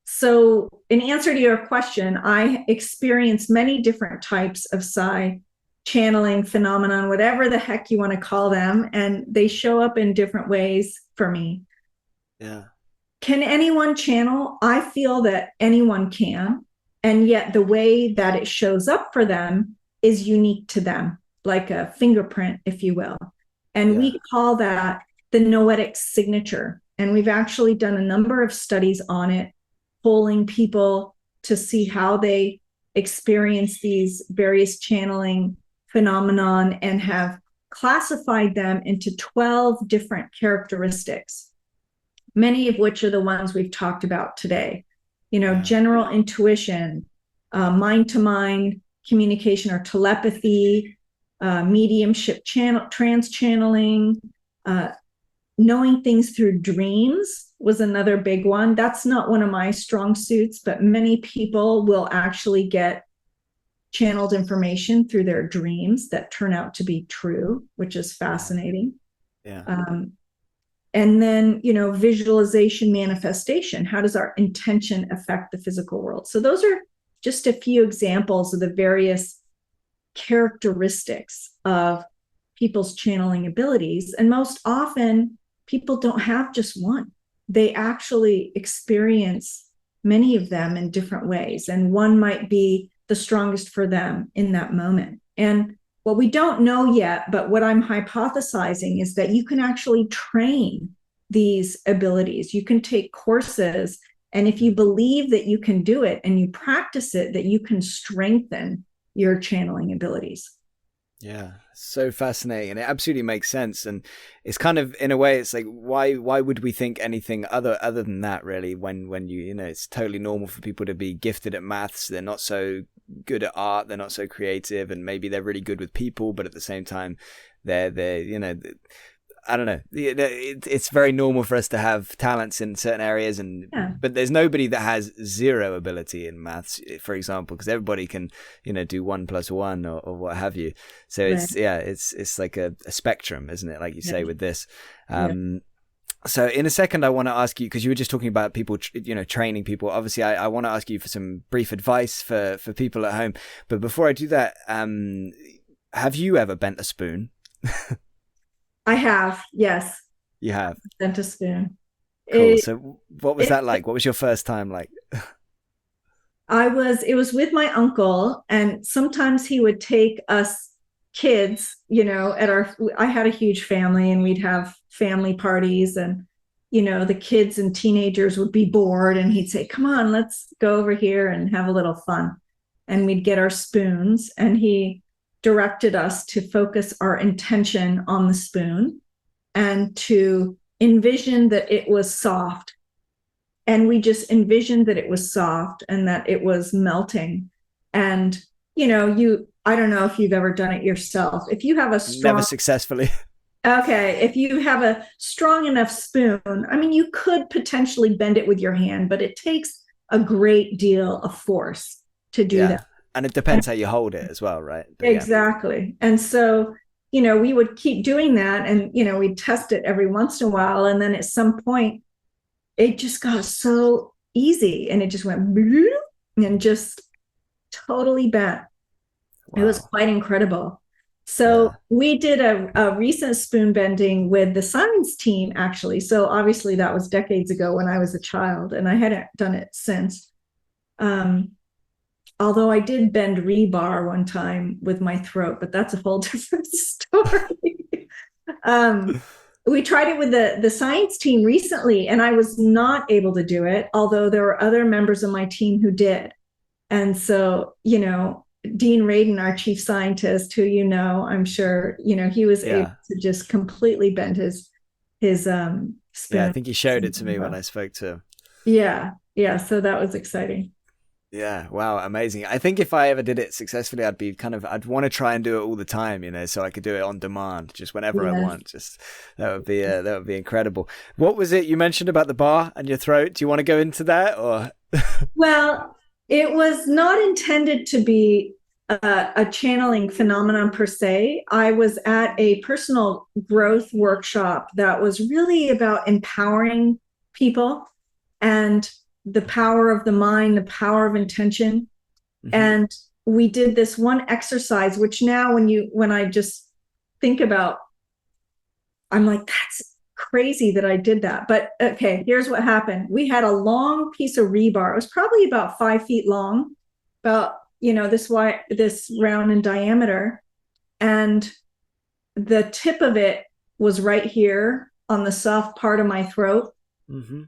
So, in answer to your question, I experience many different types of psi channeling phenomenon, whatever the heck you want to call them, and they show up in different ways for me. Yeah. Can anyone channel? I feel that anyone can, and yet the way that it shows up for them is unique to them, like a fingerprint, if you will. And Yeah. we call that the noetic signature. And we've actually done a number of studies on it, polling people to see how they experience these various channeling phenomenon, and have classified them into 12 different characteristics, many of which are the ones we've talked about today. General intuition, mind-to-mind communication or telepathy, mediumship, trance-channeling, knowing things through dreams was another big one. That's not one of my strong suits, but many people will actually get channeled information through their dreams that turn out to be true, which is fascinating. Yeah. And then, visualization, manifestation. How does our intention affect the physical world? So those are just a few examples of the various characteristics of people's channeling abilities. And most often, people don't have just one. They actually experience many of them in different ways. And one might be the strongest for them in that moment. And what we don't know yet, but what I'm hypothesizing is that you can actually train these abilities. You can take courses, and if you believe that you can do it and you practice it, that you can strengthen your channeling abilities. Yeah, so fascinating, and it absolutely makes sense. And it's kind of, in a way, it's like, why would we think anything other than that, really? When it's totally normal for people to be gifted at maths. They're not so good at art. They're not so creative, and maybe they're really good with people, but at the same time, they're I don't know. It's very normal for us to have talents in certain areas, but there's nobody that has zero ability in maths, for example, because everybody can, do 1 + 1 or what have you. So it's like a spectrum, isn't it? Like you say with this. So in a second, I want to ask you, because you were just talking about people, training people. Obviously, I want to ask you for some brief advice for people at home. But before I do that, have you ever bent a spoon? I have, yes. You have? Bent a spoon. Cool. So what was that like? What was your first time like? It was with my uncle, and sometimes he would take us kids, I had a huge family, and we'd have family parties, and, the kids and teenagers would be bored, and he'd say, come on, let's go over here and have a little fun. And we'd get our spoons, and he directed us to focus our intention on the spoon and to envision that it was soft. And we just envisioned that it was soft and that it was melting. And, I don't know if you've ever done it yourself. If you have Never successfully. Okay. If you have a strong enough spoon, you could potentially bend it with your hand, but it takes a great deal of force to do that. And it depends how you hold it as well, right? But exactly. And so, we would keep doing that, and, we'd test it every once in a while. And then at some point, it just got so easy, and it just went and just totally bent. Wow. It was quite incredible. So we did a recent spoon bending with the science team, actually. So obviously that was decades ago when I was a child, and I hadn't done it since. Although I did bend rebar one time with my throat, but that's a whole different story. We tried it with the science team recently, and I was not able to do it, although there were other members of my team who did. And so, Dean Radin, our chief scientist, who I'm sure, he was able to just completely bend his spoon. Yeah, I think he showed it to me when I spoke to him. Yeah. So that was exciting. Yeah. Wow. Amazing. I think if I ever did it successfully, I'd want to try and do it all the time, so I could do it on demand, just whenever I want. Just that would be incredible. What was it you mentioned about the bar and your throat? Do you want to go into that, or? Well, it was not intended to be a channeling phenomenon per se. I was at a personal growth workshop that was really about empowering people and the power of the mind, the power of intention. Mm-hmm. And we did this one exercise, which now when I just think about, I'm like, that's crazy that I did that. But okay, here's what happened. We had a long piece of rebar. It was probably about 5 feet long, about, this round in diameter. And the tip of it was right here on the soft part of my throat. Mm-hmm.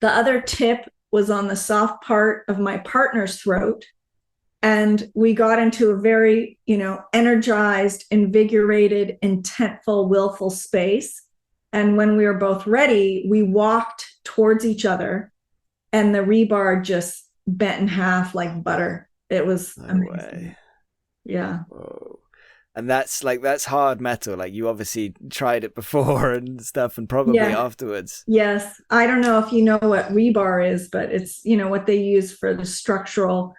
The other tip was on the soft part of my partner's throat. And we got into a very, energized, invigorated, intentful, willful space. And when we were both ready, we walked towards each other, and the rebar just bent in half like butter. It was No amazing. way. Yeah. Whoa. And that's hard metal. Like, you obviously tried it before and stuff, and probably Yeah. afterwards. Yes. I don't know if you know what rebar is, but it's, what they use for the structural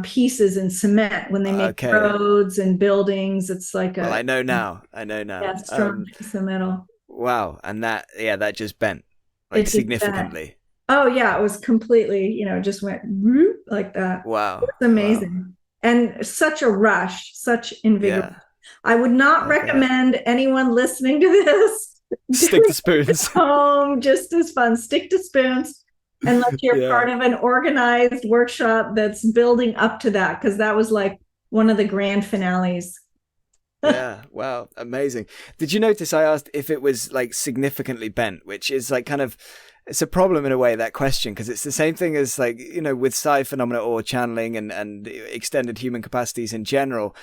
pieces in cement when they make Okay. roads and buildings. It's like Well, I know now. yeah, strong piece of metal. Wow. And that just bent, like, It just bent. significantly. Oh yeah, it was completely, just went whoop, like that. Wow. It's amazing. And such a rush, such invigoration. Yeah, I would not I bet. recommend anyone listening to this Stick doing to spoons. home just as fun. Stick to spoons, unless you're Yeah. part of an organized workshop that's building up to that, because that was like one of the grand finales. Yeah, wow, amazing. Did you notice I asked if it was like significantly bent, which is like kind of, it's a problem in a way, that question, because it's the same thing as like, with psi phenomena or channeling and extended human capacities in general.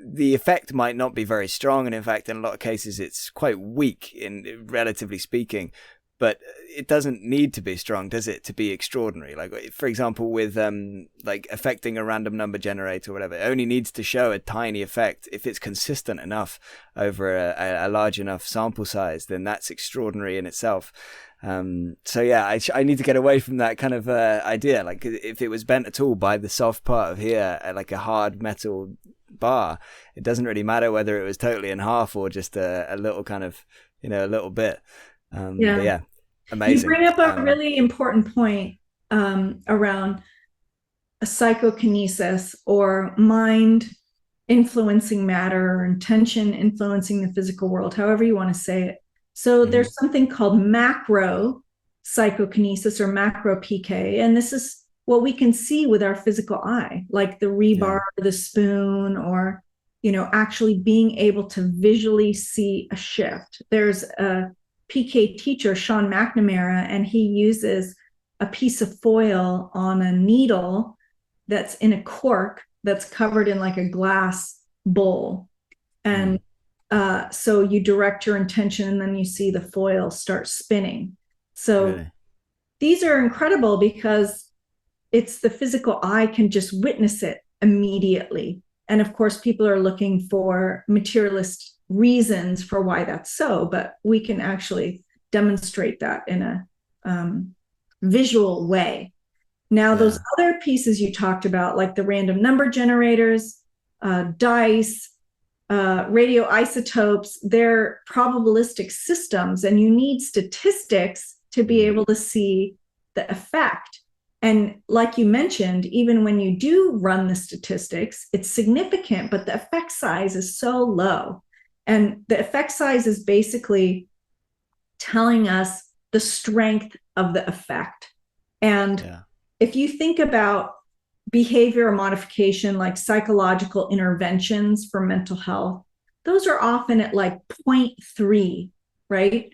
The effect might not be very strong, and in fact, in a lot of cases, it's quite weak, in relatively speaking. But it doesn't need to be strong, does it, to be extraordinary? Like, for example, with like affecting a random number generator or whatever, it only needs to show a tiny effect. If it's consistent enough over a large enough sample size, then that's extraordinary in itself. So yeah, I need to get away from that kind of idea. Like, if it was bent at all by the soft part of here, like a hard metal bar, it doesn't really matter whether it was totally in half or just a little kind of, a little bit. Yeah. But yeah, amazing. You bring up a really important point around a psychokinesis, or mind influencing matter, or intention influencing the physical world, however you want to say it. So there's something called macro psychokinesis, or macro PK, and this is what we can see with our physical eye, like the rebar, or the spoon, or actually being able to visually see a shift. There's a PK teacher, Sean McNamara, and he uses a piece of foil on a needle that's in a cork that's covered in like a glass bowl. And so you direct your intention, and then you see the foil start spinning. So these are incredible because it's the physical eye can just witness it immediately. And of course, people are looking for materialist reasons for why that's so, but we can actually demonstrate that in a visual way. Now, those other pieces you talked about, like the random number generators, dice, radioisotopes, they're probabilistic systems, and you need statistics to be able to see the effect. And like you mentioned, even when you do run the statistics, it's significant, but the effect size is so low. And the effect size is basically telling us the strength of the effect. And if you think about behavioral modification, like psychological interventions for mental health, those are often at like 0.3, right?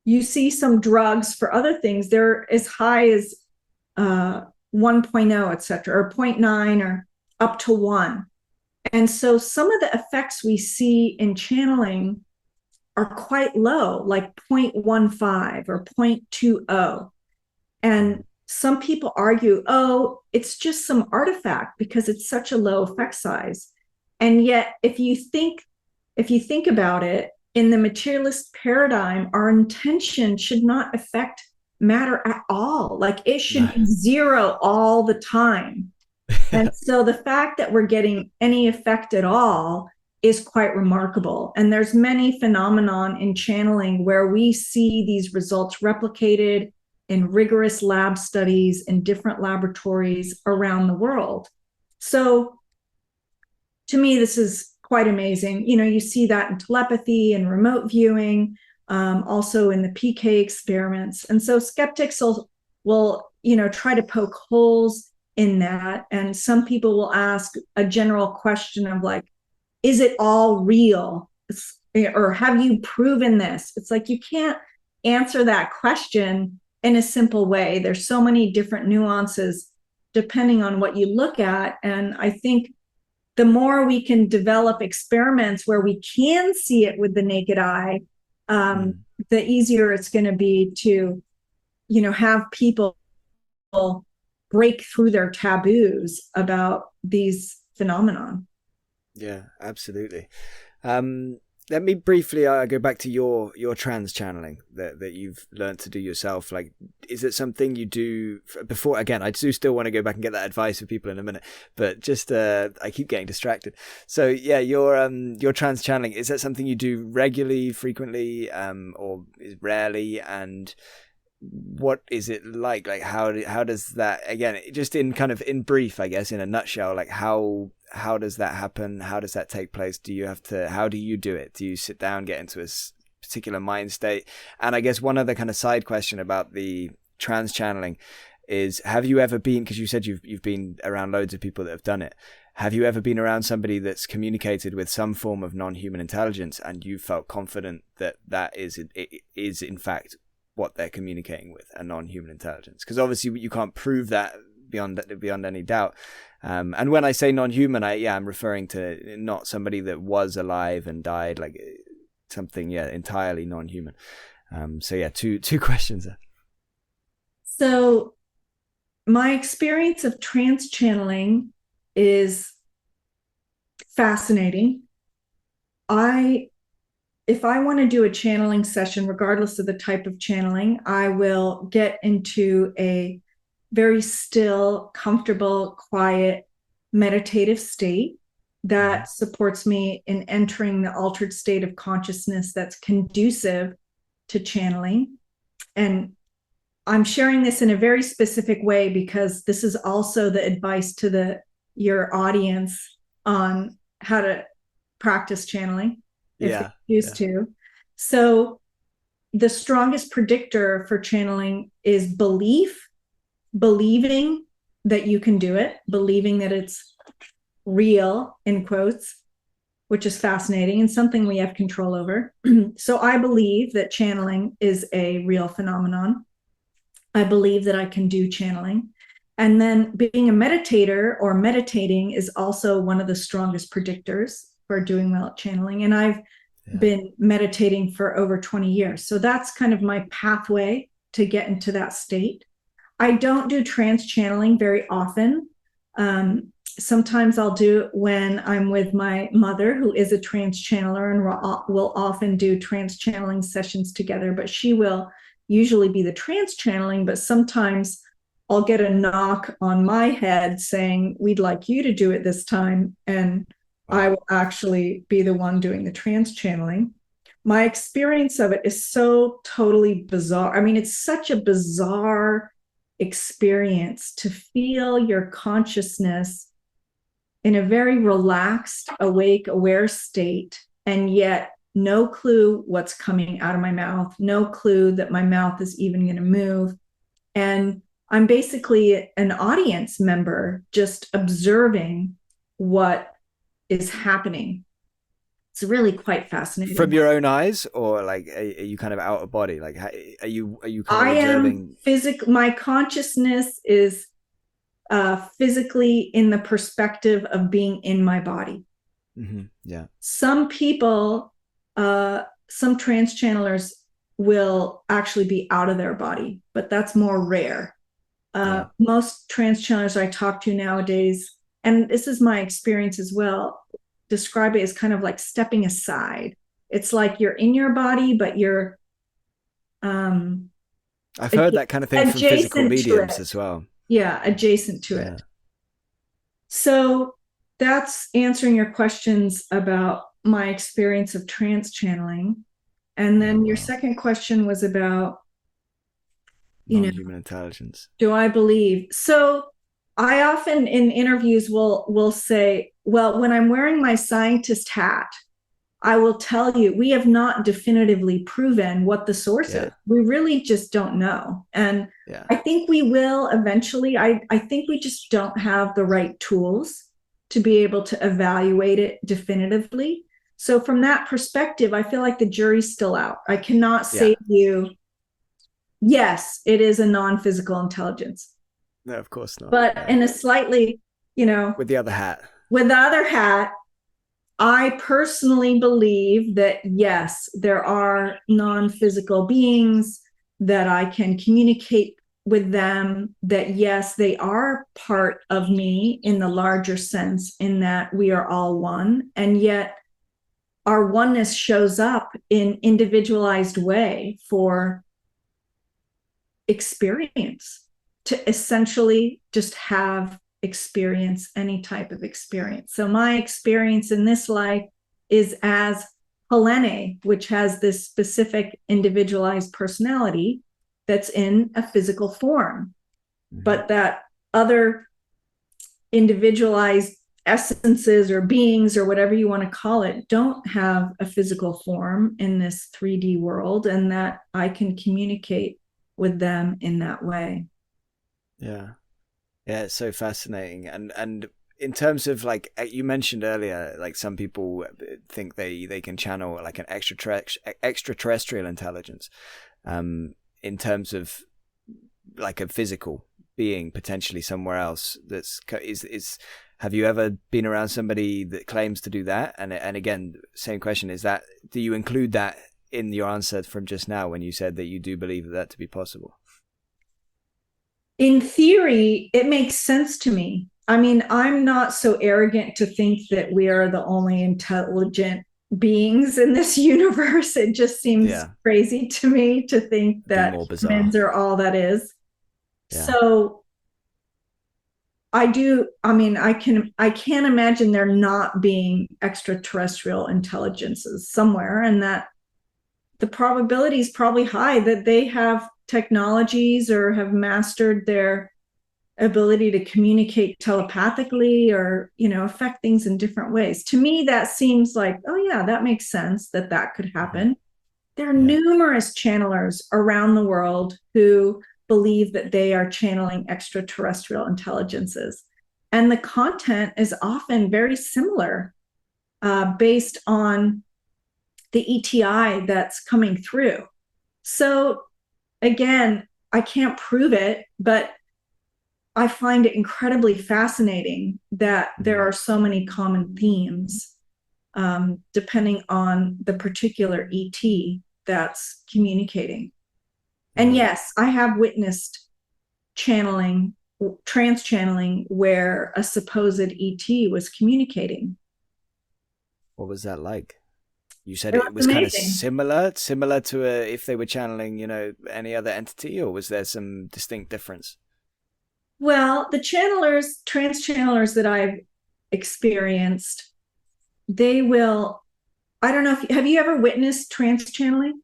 You see some drugs for other things, they're as high as 1.0, et cetera, or 0.9, or up to 1. And so some of the effects we see in channeling are quite low, like 0.15 or 0.20. And some people argue, oh, it's just some artifact because it's such a low effect size. And yet, if you think about it, in the materialist paradigm, our intention should not affect matter at all. Like, it should be zero all the time. And so the fact that we're getting any effect at all is quite remarkable. And there's many phenomenon in channeling where we see these results replicated in rigorous lab studies in different laboratories around the world. So to me, this is quite amazing. You see that in telepathy and remote viewing, also in the PK experiments. And so skeptics will try to poke holes in that. And some people will ask a general question of like, is it all real? Or have you proven this? It's like, you can't answer that question in a simple way. There's so many different nuances depending on what you look at. And I think the more we can develop experiments where we can see it with the naked eye, the easier it's going to be to, have people break through their taboos about these phenomenon. Yeah, absolutely. Let me briefly go back to your trance channeling that you've learned to do yourself. Like, is it something you do before? Again, I do still want to go back and get that advice for people in a minute, but just I keep getting distracted. So yeah, your trance channeling, is that something you do regularly, frequently, or rarely? And what is it like? Like, how does that, again, just in brief, I guess, in a nutshell, like how does that happen? How does that take place? How do you do it? Do you sit down, get into a particular mind state? And I guess one other kind of side question about the trance channeling is, have you ever been, because you said you've been around loads of people that have done it. Have you ever been around somebody that's communicated with some form of non-human intelligence and you felt confident that is in fact what they're communicating with, a non-human intelligence? Because obviously you can't prove that beyond any doubt. And when I say non-human, I'm referring to not somebody that was alive and died, like something, entirely non-human. Two questions there. So my experience of trance channeling is fascinating. If I want to do a channeling session, regardless of the type of channeling, I will get into a very still, comfortable, quiet, meditative state that supports me in entering the altered state of consciousness that's conducive to channeling. And I'm sharing this in a very specific way because this is also the advice to your audience on how to practice channeling if they choose to. So the strongest predictor for channeling is believing that you can do it, believing that it's real, in quotes, which is fascinating and something we have control over. So I believe that channeling is a real phenomenon. I believe that I can do channeling. And then being a meditator or meditating is also one of the strongest predictors for doing well at channeling. And I've been meditating for over 20 years. So that's kind of my pathway to get into that state. I don't do trance channeling very often. Sometimes I'll do it when I'm with my mother, who is a trance channeler, and we'll often do trance channeling sessions together, but she will usually be the trance channeling, but sometimes I'll get a knock on my head saying, we'd like you to do it this time. And I will actually be the one doing the trance channeling. My experience of it is so totally bizarre. I mean, it's such a bizarre experience to feel your consciousness in a very relaxed, awake, aware state, and yet no clue what's coming out of my mouth, no clue that my mouth is even going to move. And I'm basically an audience member just observing what is happening. It's really quite fascinating. From your own eyes, or like, are you kind of out of body? Like, are you kind of observing? My consciousness is physically in the perspective of being in my body. Mm-hmm. Yeah. Some people, some trance channelers will actually be out of their body, but that's more rare. Most trance channelers I talk to nowadays, and this is my experience as well, describe it as kind of like stepping aside. It's like you're in your body, but you're I've heard that kind of thing from physical mediums as well. Yeah, adjacent to it. So that's answering your questions about my experience of trance channeling. And then your second question was about non-human intelligence. Do I believe? So I often in interviews will say, well, when I'm wearing my scientist hat, I will tell you, we have not definitively proven what the source is. We really just don't know. And I think we will eventually. I think we just don't have the right tools to be able to evaluate it definitively. So from that perspective, I feel like the jury's still out. I cannot say to you, yes, it is a non-physical intelligence. No, of course not. But in a slightly, with the other hat. With the other hat, I personally believe that yes, there are non-physical beings, that I can communicate with them, that yes, they are part of me in the larger sense, in that we are all one. And yet our oneness shows up in individualized way for experience, to essentially just have experience, any type of experience. So my experience in this life is as Helané, which has this specific individualized personality that's in a physical form, but that other individualized essences or beings or whatever you want to call it don't have a physical form in this 3D world, and that I can communicate with them in that way. Yeah, it's so fascinating. And in terms of, like you mentioned earlier, like some people think they can channel like an extraterrestrial intelligence, in terms of like a physical being potentially somewhere else. Is have you ever been around somebody that claims to do that? And again, same question: do you include that in your answer from just now when you said that you do believe that to be possible? In theory, it makes sense to me. I mean, I'm not so arrogant to think that we are the only intelligent beings in this universe. It just seems crazy to me to think that humans are all that is. Yeah. So I can't imagine there not being extraterrestrial intelligences somewhere, and that the probability is probably high that they have technologies or have mastered their ability to communicate telepathically, or affect things in different ways. To me, that seems like, oh yeah, that makes sense that could happen. There are numerous channelers around the world who believe that they are channeling extraterrestrial intelligences, and the content is often very similar, based on the ETI that's coming through. So again, I can't prove it, but I find it incredibly fascinating that there are so many common themes, depending on the particular ET that's communicating. And yes, I have witnessed channeling, trance-channeling, where a supposed ET was communicating. What was that like? You said it was kind of similar to if they were channeling, any other entity, or was there some distinct difference? Well, the trance channelers that I've experienced, they will, I don't know have you ever witnessed trance channeling?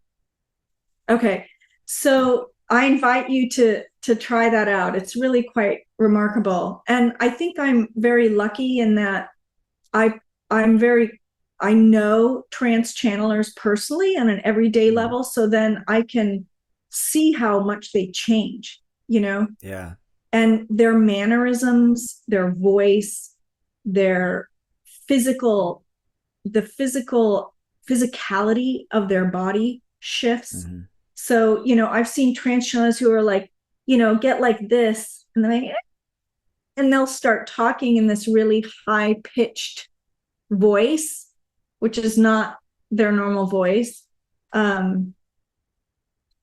Okay. So I invite you to try that out. It's really quite remarkable. And I think I'm very lucky in that I know trance channelers personally on an everyday level. So then I can see how much they change, Yeah. And their mannerisms, their voice, their physicality of their body shifts. So, I've seen trance channelers who are like, get like this, and they'll start talking in this really high pitched voice, which is not their normal voice.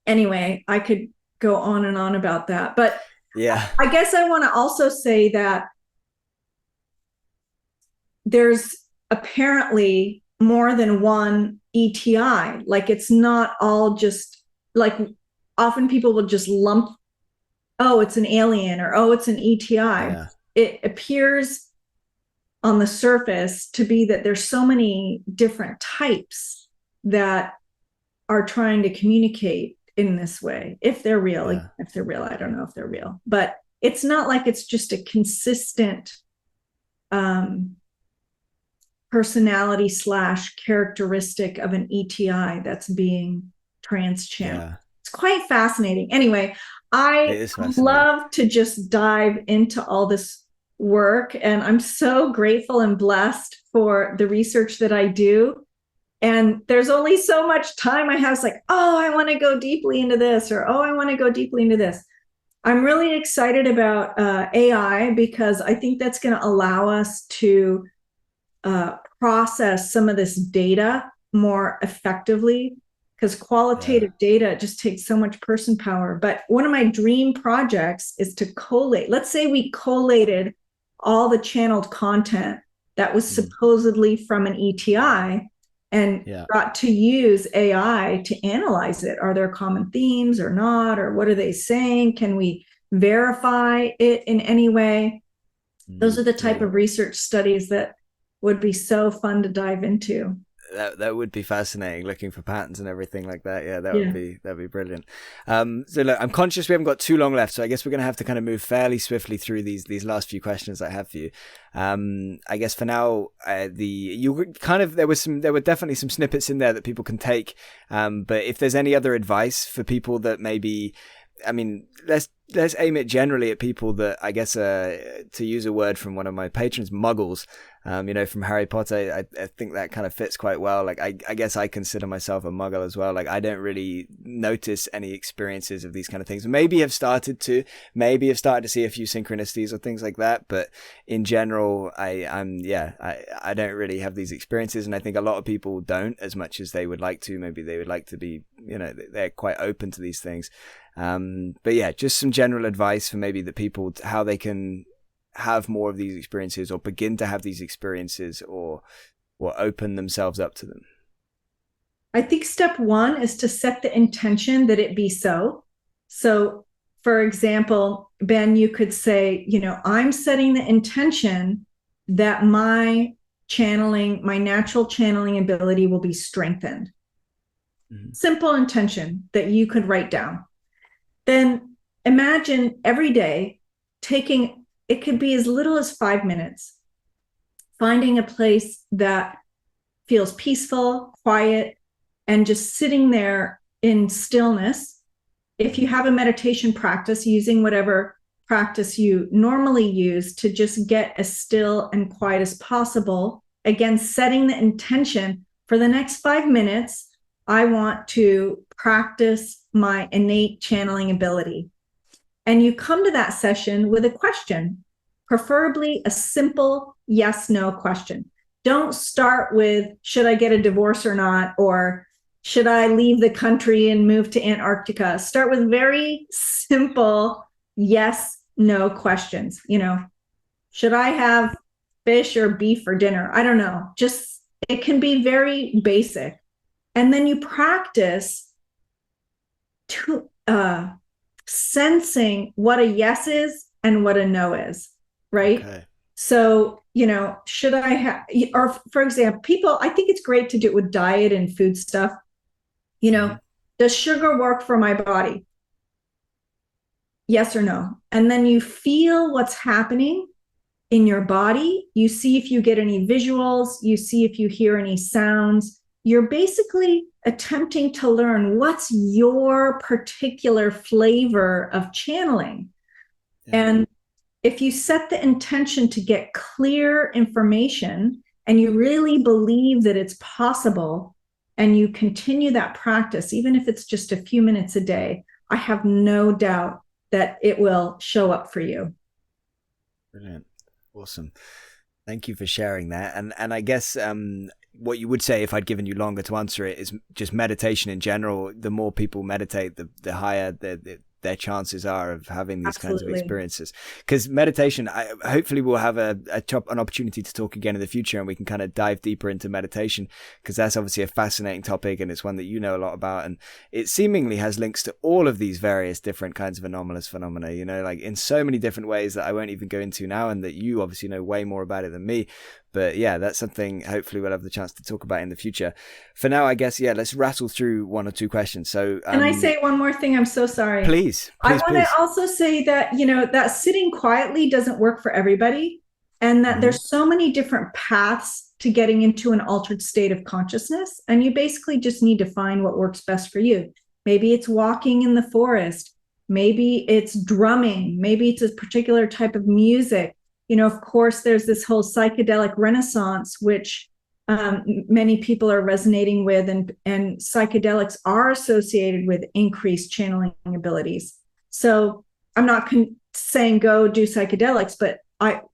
Anyway, I could go on and on about that, but yeah, I guess I want to also say that there's apparently more than one ETI. Like, it's not all just like, often people will just lump, oh, it's an alien, or oh, it's an ETI. Yeah. It appears on the surface to be that there's so many different types that are trying to communicate in this way. If they're real, I don't know if they're real, but it's not like it's just a consistent personality / characteristic of an ETI that's being trans-channeled. Yeah. It's quite fascinating. Anyway, I love to just dive into all this work, and I'm so grateful and blessed for the research that I do. And there's only so much time I have. It's like, oh, I want to go deeply into this, or oh, I want to go deeply into this. I'm really excited about AI because I think that's going to allow us to process some of this data more effectively, because qualitative data just takes so much person power. But one of my dream projects is to collate. Let's say we collated all the channeled content that was supposedly from an ETI and got to use AI to analyze it. Are there common themes or not? Or what are they saying? Can we verify it in any way? Those are the type of research studies that would be so fun to dive into. That would be fascinating, looking for patterns and everything like that. Yeah, that'd be brilliant. So look, I'm conscious we haven't got too long left, so I guess we're going to have to kind of move fairly swiftly through these last few questions I have for you. I guess for now, there were definitely some snippets in there that people can take. But if there's any other advice for people that maybe, I mean, let's aim it generally at people that, I guess, to use a word from one of my patrons, muggles, from Harry Potter. I think that kind of fits quite well. Like, I guess I consider myself a muggle as well. Like, I don't really notice any experiences of these kind of things. Maybe have started to see a few synchronicities or things like that. But in general, I don't really have these experiences. And I think a lot of people don't, as much as they would like to. Maybe they would like to be, they're quite open to these things. But yeah, just some general advice for maybe the people, how they can have more of these experiences, or begin to have these experiences, or open themselves up to them. I think step one is to set the intention that it be so. So, for example, Ben, you could say, I'm setting the intention that my natural channeling ability will be strengthened. Simple intention that you could write down. Then imagine every day it could be as little as 5 minutes, finding a place that feels peaceful, quiet, and just sitting there in stillness. If you have a meditation practice, using whatever practice you normally use to just get as still and quiet as possible. Again, setting the intention for the next 5 minutes, I want to practice my innate channeling ability. And you come to that session with a question, preferably a simple yes/no question. Don't start with, should I get a divorce or not? Or should I leave the country and move to Antarctica? Start with very simple yes/no questions. Should I have fish or beef for dinner? I don't know. Just, it can be very basic. And then you practice to sensing what a yes is and what a no is, right? Okay. So, should I have, or for example, I think it's great to do it with diet and food stuff. Does sugar work for my body? Yes or no? And then you feel what's happening in your body. You see if you get any visuals, you see if you hear any sounds. You're basically attempting to learn what's your particular flavor of channeling. Yeah. And if you set the intention to get clear information and you really believe that it's possible, and you continue that practice, even if it's just a few minutes a day, I have no doubt that it will show up for you. Brilliant. Awesome. Thank you for sharing that. And I guess what you would say, if I'd given you longer to answer it, is just meditation in general. The more people meditate, the higher their chances are of having these kinds of experiences. Because meditation, hopefully we'll have an opportunity to talk again in the future, and we can kind of dive deeper into meditation, because that's obviously a fascinating topic, and it's one that you know a lot about, and it seemingly has links to all of these various different kinds of anomalous phenomena, like in so many different ways that I won't even go into now, and that you obviously know way more about it than me. But yeah, that's something hopefully we'll have the chance to talk about in the future. For now, I guess, let's rattle through one or two questions. So can I say one more thing? I'm so sorry. Please. I want to also say that, that sitting quietly doesn't work for everybody, and that there's so many different paths to getting into an altered state of consciousness. And you basically just need to find what works best for you. Maybe it's walking in the forest. Maybe it's drumming. Maybe it's a particular type of music. Of course, there's this whole psychedelic renaissance, which many people are resonating with, and psychedelics are associated with increased channeling abilities. So I'm not saying go do psychedelics, but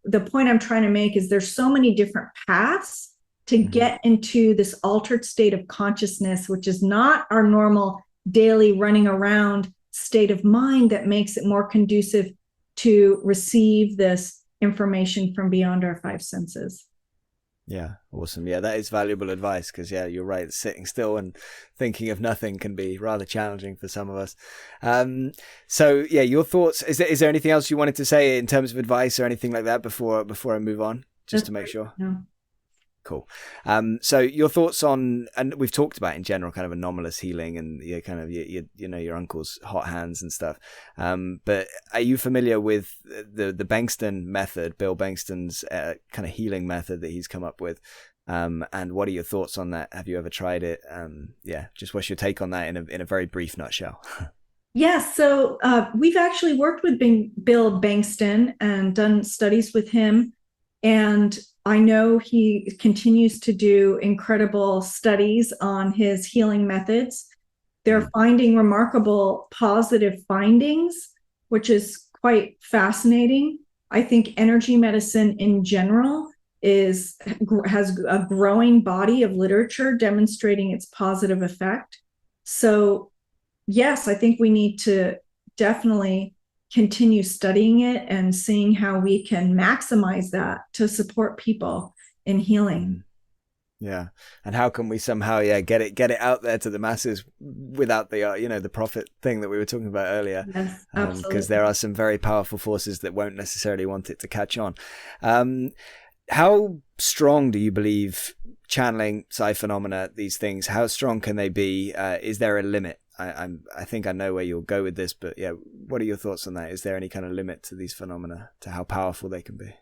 the point I'm trying to make is there's so many different paths to get into this altered state of consciousness, which is not our normal daily running around state of mind, that makes it more conducive to receive this information from beyond our five senses. Yeah, awesome. Yeah, that is valuable advice, because yeah, you're right. Sitting still and thinking of nothing can be rather challenging for some of us. So yeah, your thoughts. Is there anything else you wanted to say in terms of advice or anything like that before I move on, just to make sure? No. Cool. So your thoughts on, and we've talked about in general kind of anomalous healing and kind of your uncle's hot hands and stuff. But are you familiar with the Bengston method, Bill Bengston's kind of healing method that he's come up with? And what are your thoughts on that? Have you ever tried it? Just what's your take on that in a very brief nutshell? Yes. So we've actually worked with Bill Bengston and done studies with him. And I know he continues to do incredible studies on his healing methods. They're finding remarkable positive findings, which is quite fascinating. I think energy medicine in general has a growing body of literature demonstrating its positive effect. So yes, I think we need to definitely continue studying it and seeing how we can maximize that to support people in healing. Yeah. And how can we somehow, get it out there to the masses without the, the profit thing that we were talking about earlier? Yes, absolutely. Because there are some very powerful forces that won't necessarily want it to catch on. How strong do you believe channeling, psi phenomena, these things, how strong can they be? Is there a limit? I think I know where you'll go with this, but yeah, what are your thoughts on that? Is there any kind of limit to these phenomena, to how powerful they can be?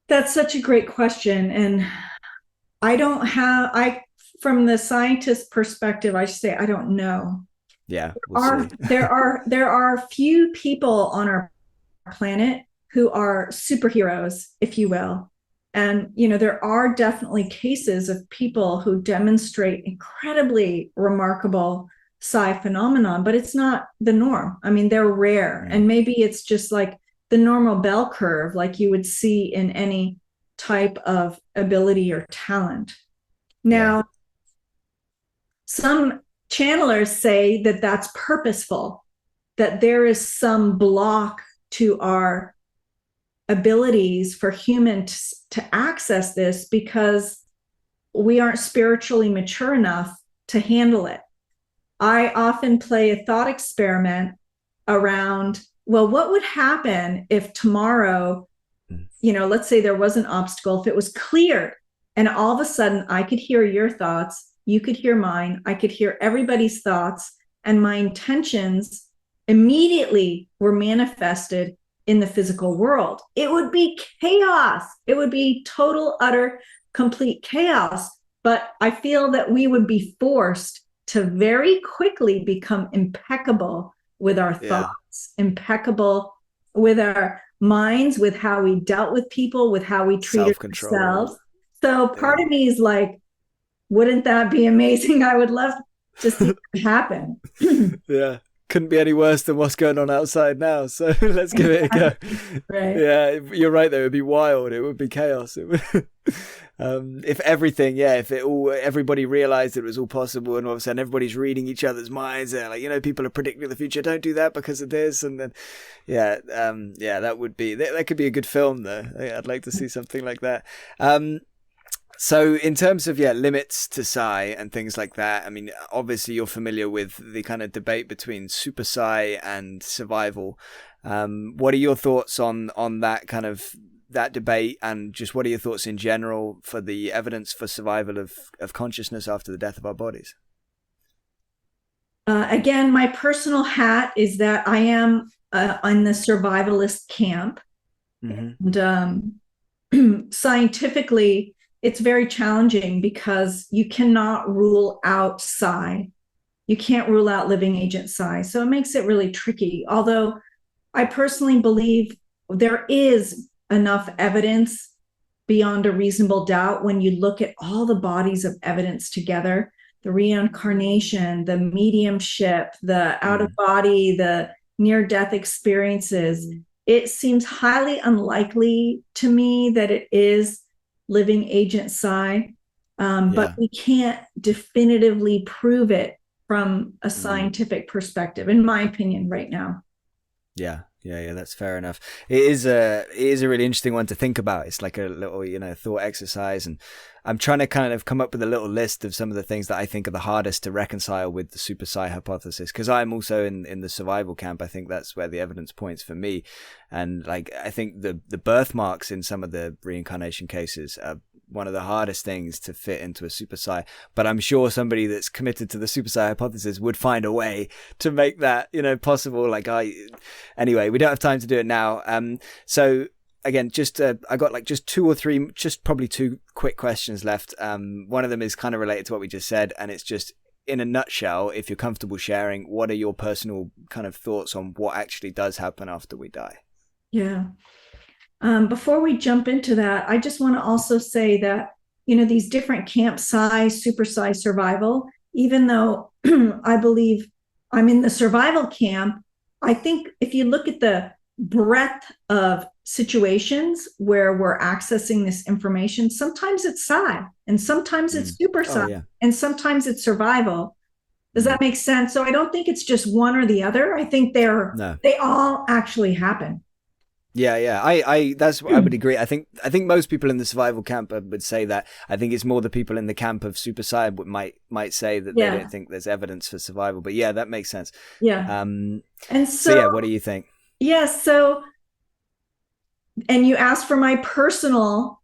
That's such a great question. And from the scientist perspective, I should say, I don't know. Yeah. There are few people on our planet who are superheroes, if you will. And, there are definitely cases of people who demonstrate incredibly remarkable psi phenomenon, but it's not the norm. I mean, they're rare. And maybe it's just like the normal bell curve, like you would see in any type of ability or talent. Now, some channelers say that that's purposeful, that there is some block to our abilities for humans to access this because we aren't spiritually mature enough to handle it. I often play a thought experiment around, well, what would happen if tomorrow, let's say there was an obstacle, if it was cleared and all of a sudden I could hear your thoughts, you could hear mine, I could hear everybody's thoughts, and my intentions immediately were manifested in the physical world. It would be chaos. It would be total, utter, complete chaos. But I feel that we would be forced to very quickly become impeccable with our thoughts, impeccable with our minds, with how we dealt with people, with how we treated ourselves. So part of me is like, wouldn't that be amazing? I would love to see it happen. Yeah. Couldn't be any worse than what's going on outside now. So let's give it a go. Right. Yeah, you're right though. It would be wild. It would be chaos. It would, if everything, if everybody realized it was all possible, and all of a sudden everybody's reading each other's minds. They're like, people are predicting the future. Don't do that because of this. And then, that would be, that could be a good film though. I'd like to see something like that. So in terms of, limits to psi and things like that, I mean, obviously you're familiar with the kind of debate between super psi and survival. What are your thoughts on that kind of, that debate, and just what are your thoughts in general for the evidence for survival of consciousness after the death of our bodies? Again, my personal hat is that I am in the survivalist camp. And scientifically, it's very challenging because you cannot rule out psi. You can't rule out living agent psi. So it makes it really tricky. Although I personally believe there is enough evidence beyond a reasonable doubt when you look at all the bodies of evidence together, the reincarnation, the mediumship, the out of body, the near-death experiences. It seems highly unlikely to me that it is living agent psi, but we can't definitively prove it from a scientific perspective, in my opinion, right now. Yeah, that's fair enough. It is a really interesting one to think about. It's like a little, thought exercise, and I'm trying to kind of come up with a little list of some of the things that I think are the hardest to reconcile with the super psi hypothesis, because I'm also in the survival camp. I think that's where the evidence points for me, and like I think the birthmarks in some of the reincarnation cases are one of the hardest things to fit into a super psi, but I'm sure somebody that's committed to the super psi hypothesis would find a way to make that, possible. Anyway, we don't have time to do it now. So again, I got just two or three, just probably two quick questions left. One of them is kind of related to what we just said, and it's just, in a nutshell, if you're comfortable sharing, what are your personal kind of thoughts on what actually does happen after we die? Yeah. Before we jump into that, I just want to also say that, these different camp psi, super psi, survival, even though I believe I'm in the survival camp, I think if you look at the breadth of situations where we're accessing this information, sometimes it's psi and sometimes it's super psi and sometimes it's survival. Does that make sense? So I don't think it's just one or the other. I think they all actually happen. Yeah. I would agree. I think most people in the survival camp would say that. I think it's more the people in the camp of super psi might say that they don't think there's evidence for survival. But yeah, that makes sense. Yeah. And so yeah, what do you think? Yeah. So, and you asked for my personal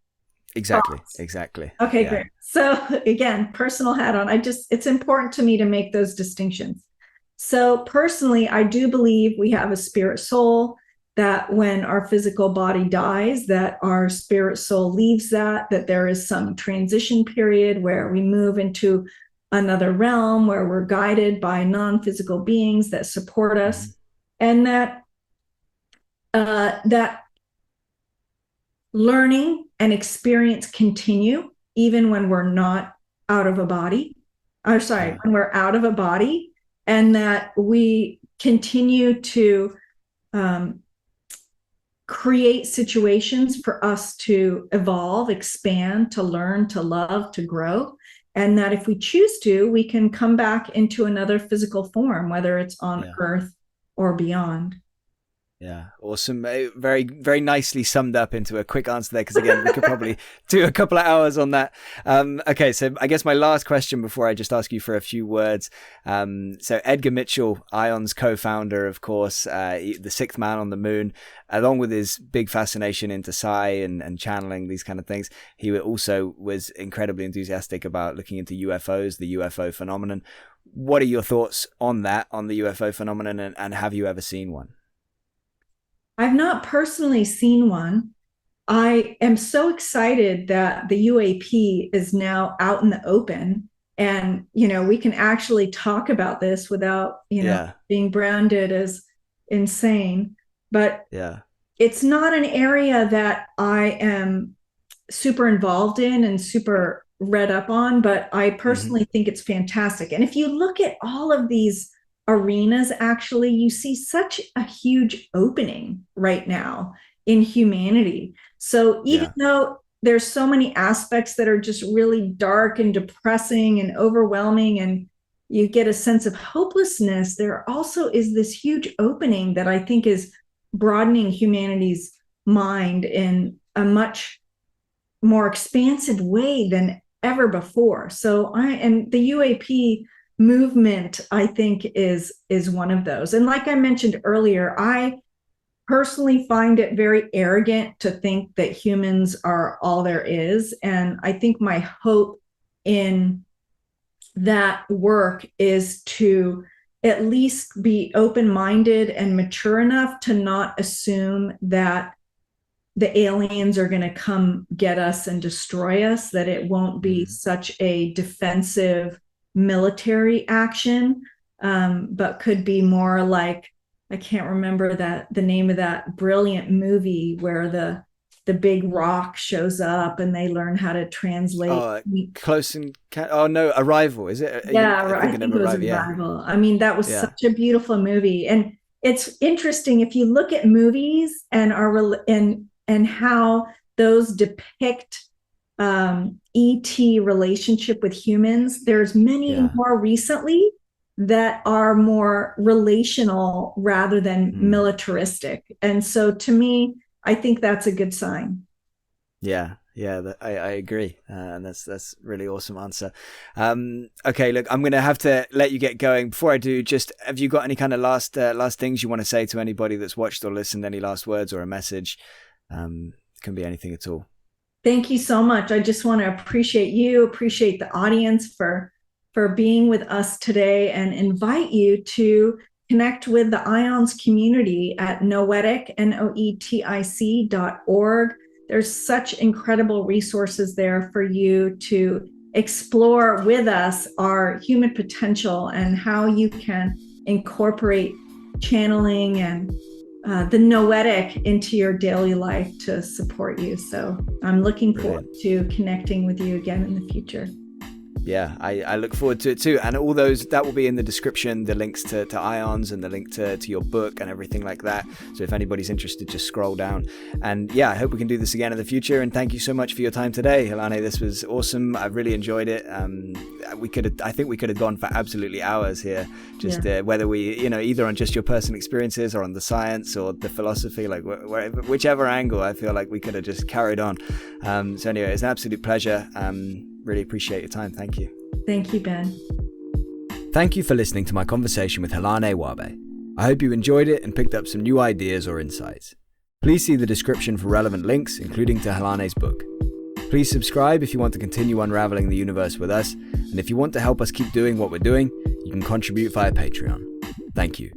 thoughts. Exactly. Okay, great. So again, personal hat on. It's important to me to make those distinctions. So personally, I do believe we have a spirit soul, that when our physical body dies, that our spirit soul leaves that there is some transition period where we move into another realm where we're guided by non-physical beings that support us, and that learning and experience continue even when we're not out of a body. When we're out of a body, and that we continue to create situations for us to evolve, expand, to learn, to love, to grow. And that if we choose to, we can come back into another physical form, whether it's on Earth or beyond. Yeah, awesome. Very, very nicely summed up into a quick answer there, because again, we could probably do a couple of hours on that. Okay, so I guess my last question before I just ask you for a few words. So Edgar Mitchell, IONS co-founder, of course, the sixth man on the moon, along with his big fascination into psi and channeling, these kind of things, he also was incredibly enthusiastic about looking into UFOs, the UFO phenomenon. What are your thoughts on that, on the UFO phenomenon, and have you ever seen one? I've not personally seen one. I am so excited that the UAP is now out in the open, and we can actually talk about this without being branded as insane. But it's not an area that I am super involved in and super read up on, but I personally think it's fantastic. And if you look at all of these arenas, actually, you see such a huge opening right now in humanity. So even though there's so many aspects that are just really dark and depressing and overwhelming, and you get a sense of hopelessness, there also is this huge opening that I think is broadening humanity's mind in a much more expansive way than ever before. So the UAP movement, I think, is one of those. And like I mentioned earlier, I personally find it very arrogant to think that humans are all there is. And I think my hope in that work is to at least be open-minded and mature enough to not assume that the aliens are going to come get us and destroy us, that it won't be such a defensive military action, but could be more like, I can't remember the name of that brilliant movie where the the big rock shows up and they learn how to translate. Close and oh no, Arrival, is it? I think it was Arrival. I mean, that was such a beautiful movie. And it's interesting if you look at movies and how those depict ET relationship with humans. There's many more recently that are more relational rather than militaristic. And so to me, I think that's a good sign. Yeah, I agree. And that's really awesome answer. Okay, look, I'm going to have to let you get going. Before I do, just have you got any kind of last things you want to say to anybody that's watched or listened? Any last words or a message? Can be anything at all. Thank you so much. I just want to appreciate the audience for being with us today, and invite you to connect with the IONS community at Noetic, noetic.org. There's such incredible resources there for you to explore with us our human potential and how you can incorporate channeling and the noetic into your daily life to support you. So I'm looking forward to connecting with you again in the future. Yeah, I look forward to it too. And all those, that will be in the description, the links to IONS and the link to your book and everything like that. So if anybody's interested, just scroll down. And yeah, I hope we can do this again in the future. And thank you so much for your time today, Helané. This was awesome. I really enjoyed it. I think we could have gone for absolutely hours here, just whether we, either on just your personal experiences or on the science or the philosophy, like whichever angle. I feel like we could have just carried on. So anyway, it's an absolute pleasure. Really appreciate your time. Thank you. Thank you, Ben. Thank you for listening to my conversation with Helané Wahbeh. I hope you enjoyed it and picked up some new ideas or insights. Please see the description for relevant links, including to Helané's book. Please subscribe if you want to continue unraveling the universe with us, and if you want to help us keep doing what we're doing, you can contribute via Patreon. Thank you.